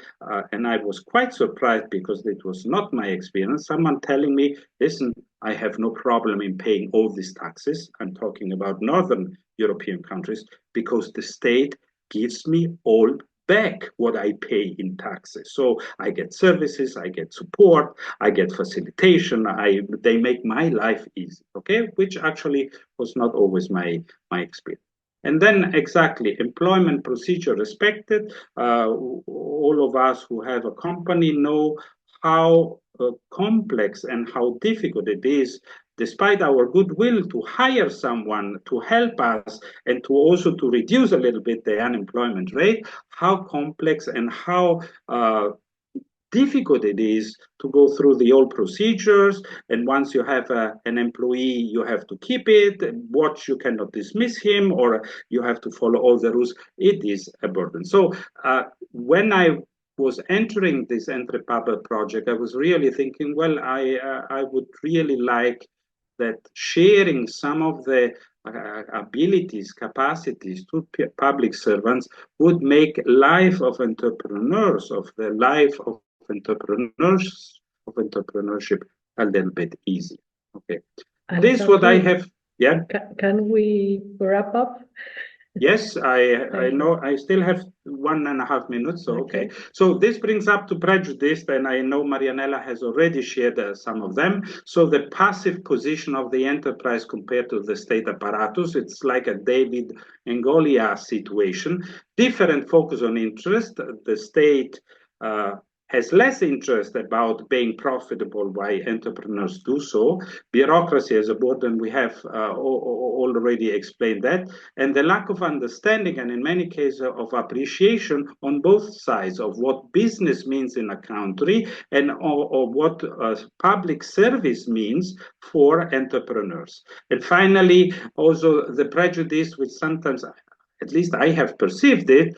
and I was quite surprised because it was not my experience. Someone telling me, "Listen, I have no problem in paying all these taxes." I'm talking about Northern European countries, because the state gives me all back what I pay in taxes. So I get services, I get support, I get facilitation, they make my life easy, okay? Which actually was not always my experience. And then exactly, employment procedure respected. All of us who have a company know how complex and how difficult it is, despite our goodwill, to hire someone to help us and to also to reduce a little bit the unemployment rate, how complex and how difficult it is to go through the old procedures. And once you have an employee, you have to keep it, watch, you cannot dismiss him, or you have to follow all the rules. It is a burden. So when I was entering this ENTREpreneurial project, I was really thinking, well, I would really like that sharing some of the abilities, capacities to public servants would make life of entrepreneurs, of the life of entrepreneurs, of entrepreneurship, a little bit easier. Okay, this is what I have. Yeah. Can we wrap up? Yes, I know I still have 1.5 minutes, so okay. So this brings up to prejudice, and I know Marianella has already shared some of them. So the passive position of the enterprise compared to the state apparatus, it's like a David and Goliath situation. Different focus on interest. The state has less interest about being profitable while entrepreneurs do so. Bureaucracy as a burden, we have already explained that. And the lack of understanding, and in many cases of appreciation on both sides of what business means in a country and or what public service means for entrepreneurs. And finally, also the prejudice, which sometimes, at least I have perceived it,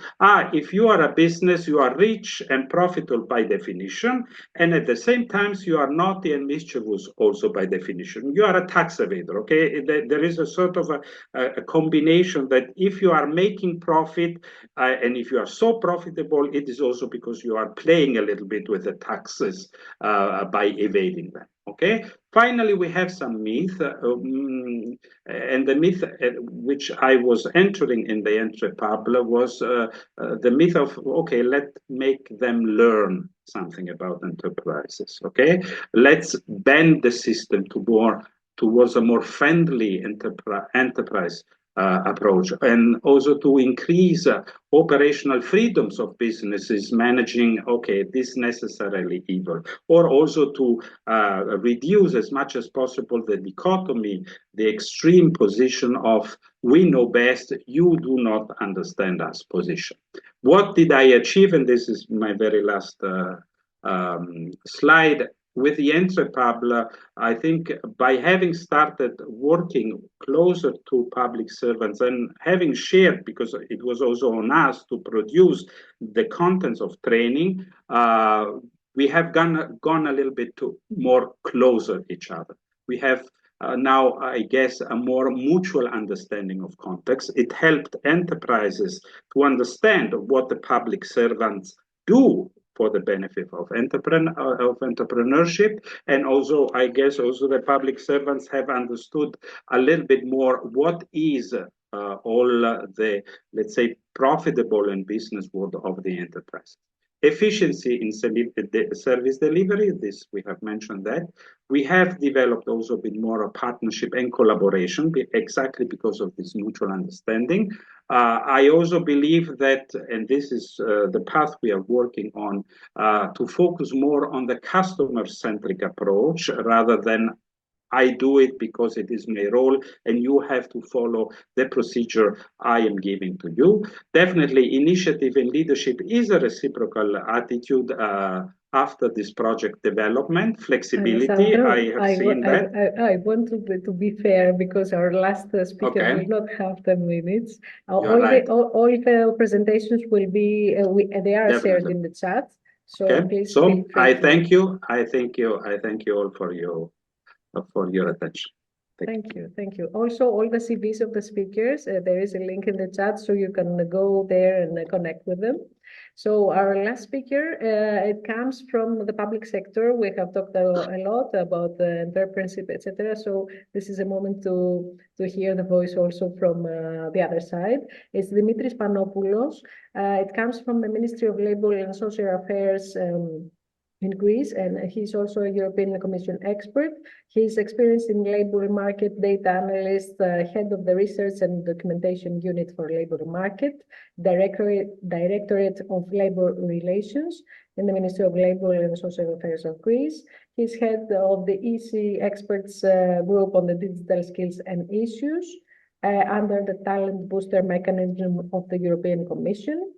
if you are a business, you are rich and profitable by definition, and at the same time, you are naughty and mischievous also by definition. You are a tax evader, okay? There is a sort of a combination that if you are making profit, and if you are so profitable, it is also because you are playing a little bit with the taxes by evading them. Okay. Finally, we have some myth, and the myth which I was entering in the ENTREpreneurial was the myth of, okay, let's make them learn something about enterprises. Okay, let's bend the system towards a more friendly enterprise approach, and also to increase operational freedoms of businesses managing, okay, this necessarily evil, or also to reduce as much as possible the dichotomy, the extreme position of we know best, you do not understand us position. What did I achieve? And this is my very last slide. With the ENTREpreneurial, I think by having started working closer to public servants and having shared, because it was also on us to produce the contents of training, we have gone a little bit to more closer each other. We have now, I guess, a more mutual understanding of context. It helped enterprises to understand what the public servants do for the benefit of entrepreneurship. And also, I guess, also the public servants have understood a little bit more what is all the, let's say, profitable and business world of the enterprise. Efficiency in service delivery, this we have mentioned that. We have developed also a bit more of partnership and collaboration, exactly because of this mutual understanding. I also believe that, and this is the path we are working on, to focus more on the customer-centric approach rather than I do it because it is my role and you have to follow the procedure I am giving to you. Definitely initiative and leadership is a reciprocal attitude after this project development. Flexibility, Alessandro, I have seen that. I want to be fair because our last speaker will not have 10 minutes. All the presentations will be, they are shared in the chat. So please feel free. I thank you all for your attention. Thank you. Also, all the CVs of the speakers, there is a link in the chat, so you can go there and connect with them. So our last speaker, it comes from the public sector. We have talked a lot about entrepreneurship, etc. So this is a moment to hear the voice also from the other side. It's Dimitris Panopoulos. It comes from the Ministry of Labour and Social Affairs in Greece, and he's also a European Commission expert. He's experienced in labor market, data analyst, head of the research and documentation unit for labor market, Directorate of Labor Relations in the Ministry of Labour and Social Affairs of Greece. He's head of the EC experts group on the digital skills and issues under the talent booster mechanism of the European Commission.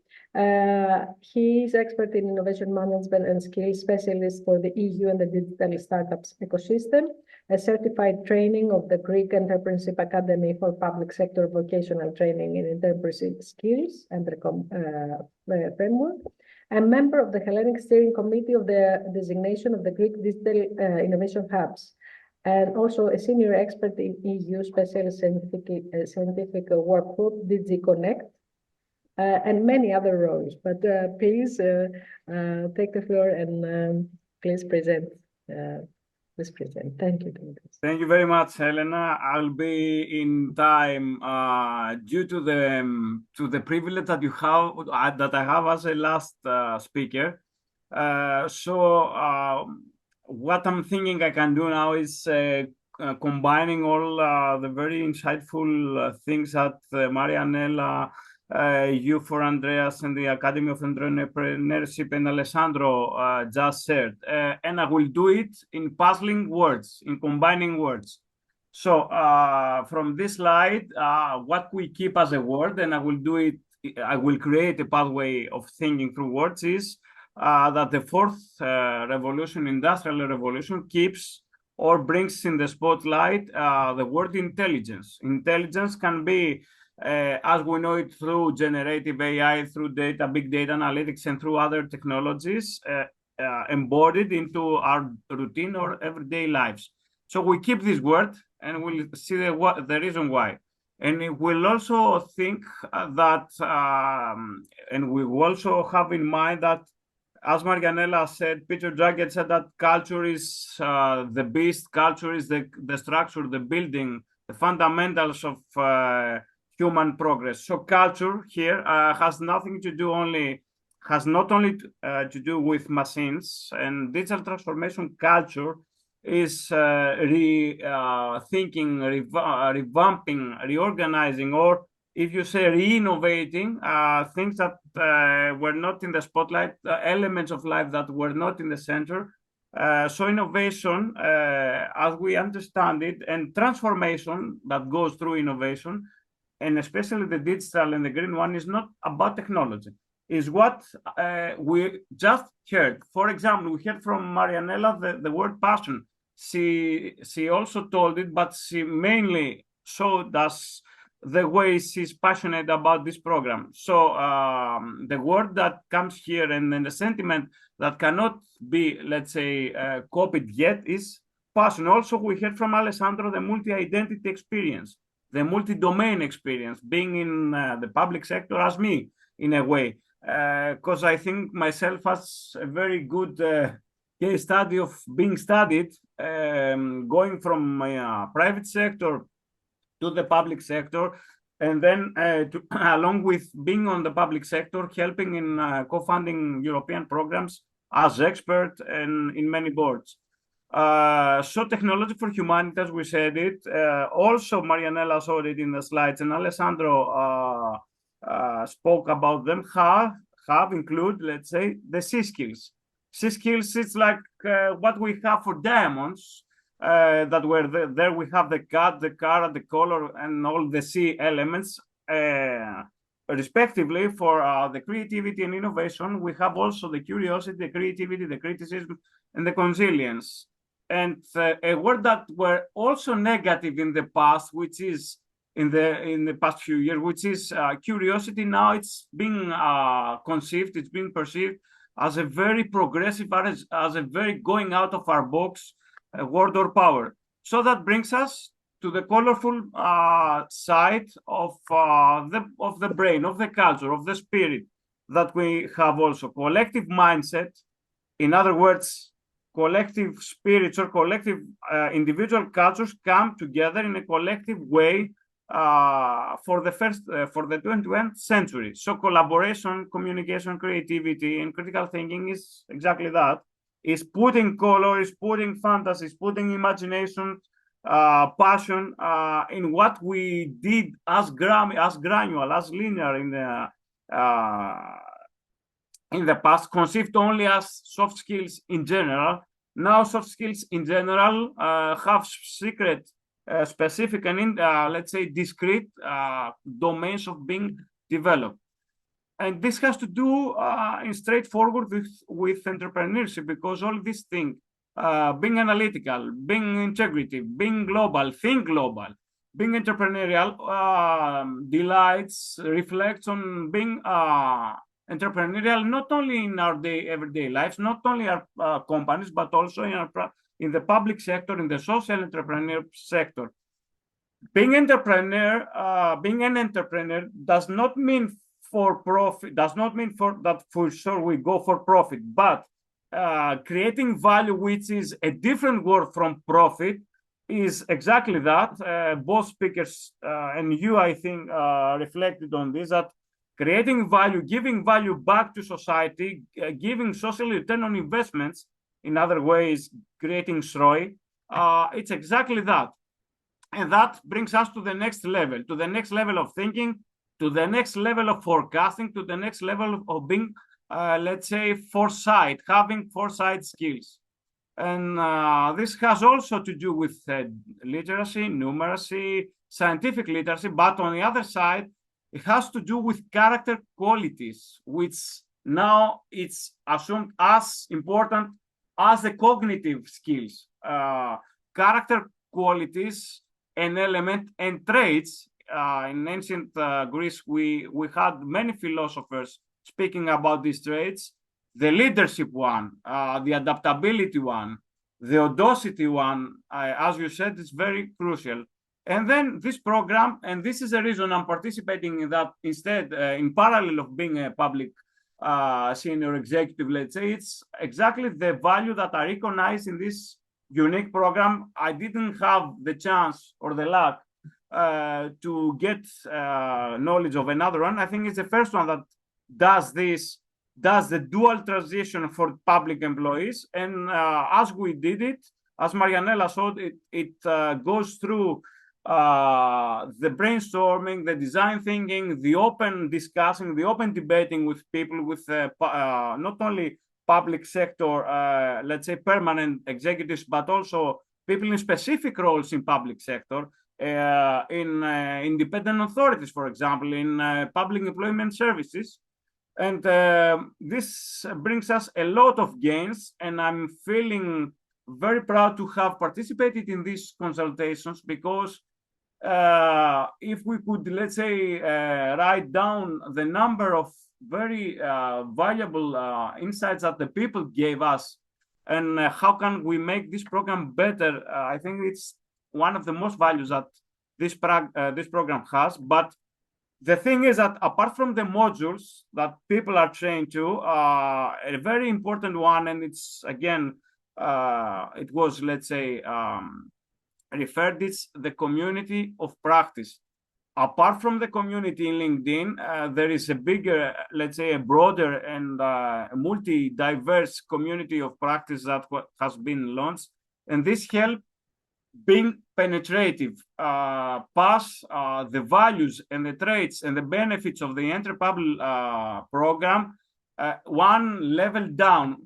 He is expert in innovation management and skills specialist for the EU and the digital startups ecosystem, a certified training of the Greek Entrepreneurship Academy for public sector vocational training in entrepreneurship skills and the framework, a member of the Hellenic Steering Committee of the designation of the Greek Digital Innovation Hubs, and also a senior expert in EU special scientific work group, DigiConnect, and many other roles. But please take the floor and please present. Thank you, Dimitris. Thank you very much, Helena. I'll be in time due to the privilege that you have that I have as a last speaker. What I'm thinking I can do now is combining all the very insightful things that Marianella, you for Andreas and the Academy of Entrepreneurship and Alessandro just shared. And I will do it in puzzling words, in combining words. So from this slide, what we keep as a word, and I will create a pathway of thinking through words, is that the fourth revolution, industrial revolution, keeps or brings in the spotlight the word intelligence. Intelligence can be as we know it through generative AI, through data, big data analytics, and through other technologies embodied into our routine or everyday lives. So we keep this word and we'll see the reason why. And we'll also think that, and we will also have in mind that, as Marianella said, Peter Drucker said that culture is the beast, culture is the structure, the building, the fundamentals of human progress. So culture here has not only to do with machines and digital transformation. Culture is rethinking, revamping, reorganizing, or if you say re-innovating things that were not in the spotlight, elements of life that were not in the center. So innovation, as we understand it, and transformation that goes through innovation, and especially the digital and the green one, is not about technology. Is what we just heard. For example, we heard from Marianella the word passion. She also told it, but she mainly showed us the way she's passionate about this program. So the word that comes here and then the sentiment that cannot be, let's say, copied yet is passion. Also, we heard from Alessandro the multi-identity experience, the multi-domain experience, being in the public sector as me, in a way. Because I think myself as a very good case study of being studied, going from my private sector to the public sector, and then along with being on the public sector, helping in co-funding European programs as expert and in many boards. So technology for humanity, as we said it, also Marianella showed it in the slides, and Alessandro spoke about them, have include, let's say, the C skills. C skills, it's like what we have for diamonds, that were there we have the cut, the color, the color, and all the C elements, respectively. For the creativity and innovation, we have also the curiosity, the creativity, the criticism, and the consilience. And a word that were also negative in the past, which is in the past few years, which is curiosity. Now it's being conceived, it's being perceived as a very progressive, as a very going out of our box word or power. So that brings us to the colorful side of the brain, of the culture, of the spirit that we have also. Collective mindset, in other words, collective spirits or collective individual cultures come together in a collective way for the 20th century. So collaboration, communication, creativity, and critical thinking is exactly that. Is putting color, is putting fantasy, is putting imagination, passion in what we did as granular, as linear in the past, conceived only as soft skills in general. Now soft skills in general have secret, specific, and let's say discrete domains of being developed. And this has to do in straightforward with entrepreneurship, because all these things, being analytical, being integrity, being global, think global, being entrepreneurial, delights, reflects on being entrepreneurial, not only in our everyday lives, not only our companies, but also in the public sector, in the social entrepreneur sector. Being an entrepreneur does not mean for profit, does not mean that for sure we go for profit, but creating value, which is a different word from profit, is exactly that. Both speakers and you, I think, reflected on this, that creating value, giving value back to society, giving social return on investments, in other ways, creating SROI, it's exactly that. And that brings us to the next level of thinking, to the next level of forecasting, to the next level of being, let's say, foresight, having foresight skills. And this has also to do with literacy, numeracy, scientific literacy, but on the other side, it has to do with character qualities, which now it's assumed as important as the cognitive skills. Character qualities, an element, and traits. In ancient Greece, we had many philosophers speaking about these traits. The leadership one, the adaptability one, the audacity one, as you said, is very crucial. And then this program, and this is the reason I'm participating in that instead, in parallel of being a public senior executive, let's say, it's exactly the value that I recognize in this unique program. I didn't have the chance or the luck to get knowledge of another one. I think it's the first one that does the dual transition for public employees. And as we did it, as Marianella showed, it goes through the brainstorming, the design thinking, the open discussing, the open debating with people, with not only public sector, let's say permanent executives, but also people in specific roles in public sector, in independent authorities, for example, in public employment services. And this brings us a lot of gains, and I'm feeling very proud to have participated in these consultations, because if we could, let's say, write down the number of very valuable insights that the people gave us, and how can we make this program better, I think it's one of the most values that this program has. But the thing is that apart from the modules that people are trained to, a very important one, and it's again, it was, let's say, referred, it's the community of practice. Apart from the community in LinkedIn, there is a bigger, let's say, a broader and multi-diverse community of practice that has been launched. And this helped being penetrative, pass the values and the traits and the benefits of the ENTREpreneurial program one level down,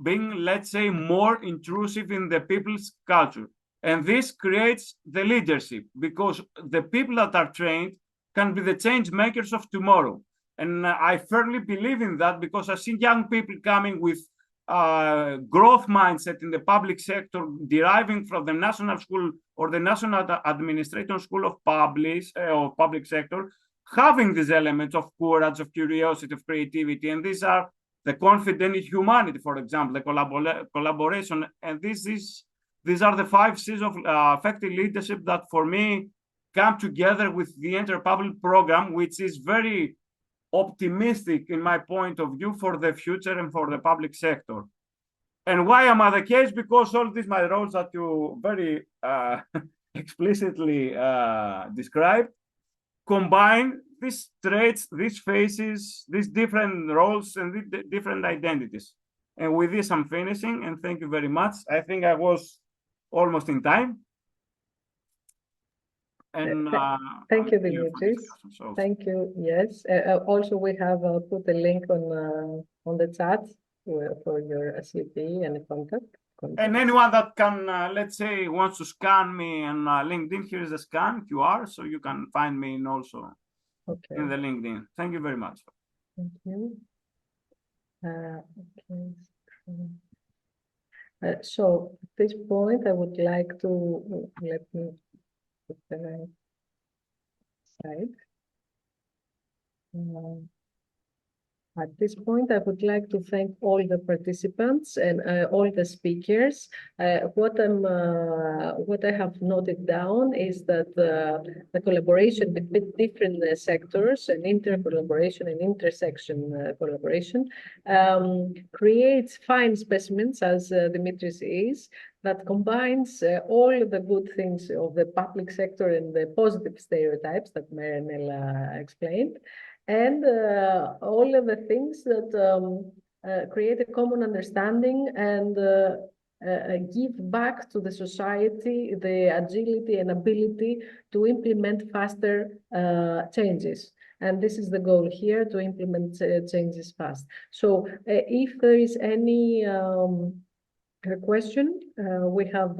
being, let's say, more intrusive in the people's culture. And this creates the leadership, because the people that are trained can be the change makers of tomorrow. And I firmly believe in that, because I see young people coming with growth mindset in the public sector, deriving from the national school or the national administration school of public sector, having these elements of courage, of curiosity, of creativity. And these are the confidence in humanity, for example, the collaboration. And these are the 5 C's of effective leadership that, for me, come together with the ENTREpreneurial program, which is very optimistic in my point of view for the future and for the public sector. And why am I the case? Because all these my roles that you very explicitly described combine these traits, these faces, these different roles and different identities. And with this, I'm finishing, and thank you very much. I think I was almost in time. And thank you, Dimitris. So. Thank you. Yes. Also, we have put a link on the chat for your CV and contact. And anyone that can, let's say, wants to scan me on LinkedIn, here is a scan QR, so you can find me in also in the LinkedIn. Thank you very much. Thank you. So at this point, I would like to let me put the right side. At this point, I would like to thank all the participants and all the speakers. What I have noted down is that the collaboration between different sectors and inter-collaboration and intersection collaboration creates fine specimens, as Dimitris is, that combines all the good things of the public sector and the positive stereotypes that Marianella explained, and all of the things that create a common understanding and give back to the society the agility and ability to implement faster changes. And this is the goal here, to implement changes fast. So if there is any question, we have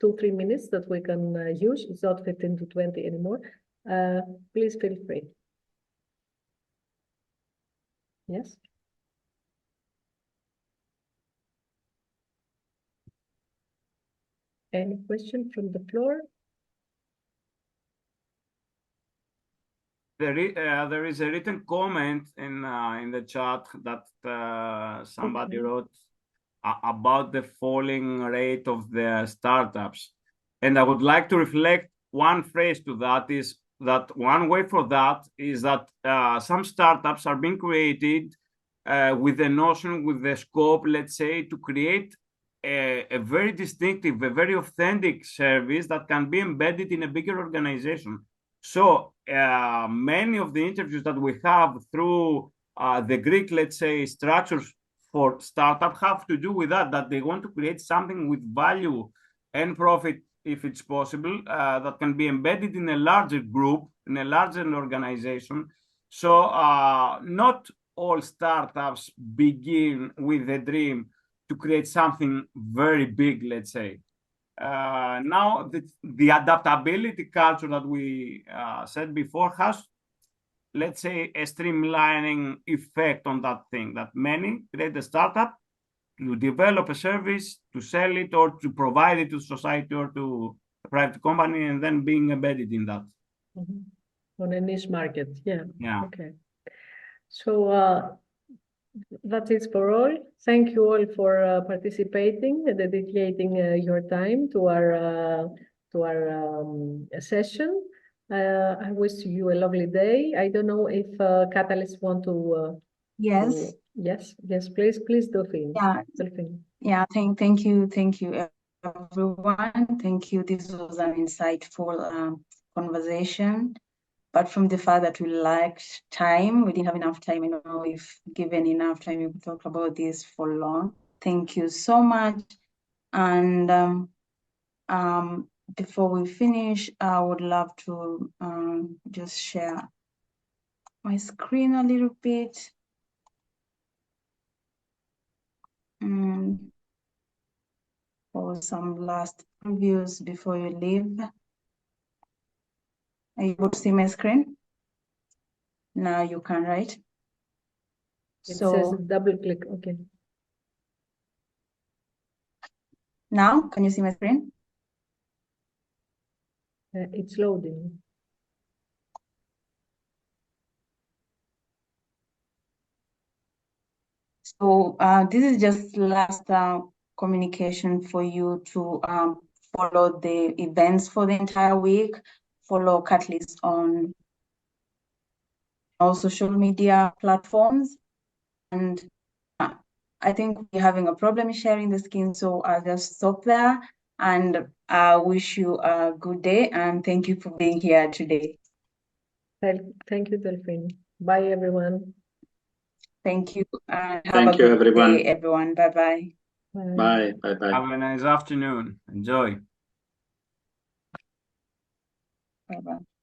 2-3 minutes that we can use. It's not 15 to 20 anymore. Please feel free. Yes. Any question from the floor? There is a written comment in the chat that somebody wrote about the falling rate of the startups, and I would like to reflect one phrase to that, is that one way for that is that some startups are being created with the notion, with the scope, let's say, to create a very distinctive, a very authentic service that can be embedded in a bigger organization. So many of the interviews that we have through the Greek, let's say, structures for startup have to do with that they want to create something with value and profit, if it's possible, that can be embedded in a larger group, in a larger organization. So not all startups begin with a dream to create something very big, let's say. Now, the adaptability culture that we said before has, let's say, a streamlining effect on that thing, that many create a startup to develop a service, to sell it, or to provide it to society or to a private company, and then being embedded in that. On a niche market, yeah. Yeah. Okay. So that's it for all. Thank you all for participating and dedicating your time to our session. I wish you a lovely day. I don't know if Catalyst want to. Yes. Yes, please, Delphine. Yeah. Delphine. Yeah. Thank you, everyone. Thank you. This was an insightful conversation. But from the fact that we lacked time, we didn't have enough time. I know if given enough time, we could talk about this for long. Thank you so much. And before we finish, I would love to just share my screen a little bit. For some last previews before you leave. Are you able to see my screen? Now you can, right? It says double click. Okay. Now, can you see my screen? It's loading. So this is just last communication for you to follow the events for the entire week, follow Catalyst on all social media platforms. And I think we're having a problem sharing the screen, so I'll just stop there. And I wish you a good day, and thank you for being here today. Thank you, Delphine. Bye, everyone. Thank you. And have Thank a you, good everyone. day, everyone. Bye-bye. Bye. Bye. Have a nice afternoon. Enjoy. Bye-bye.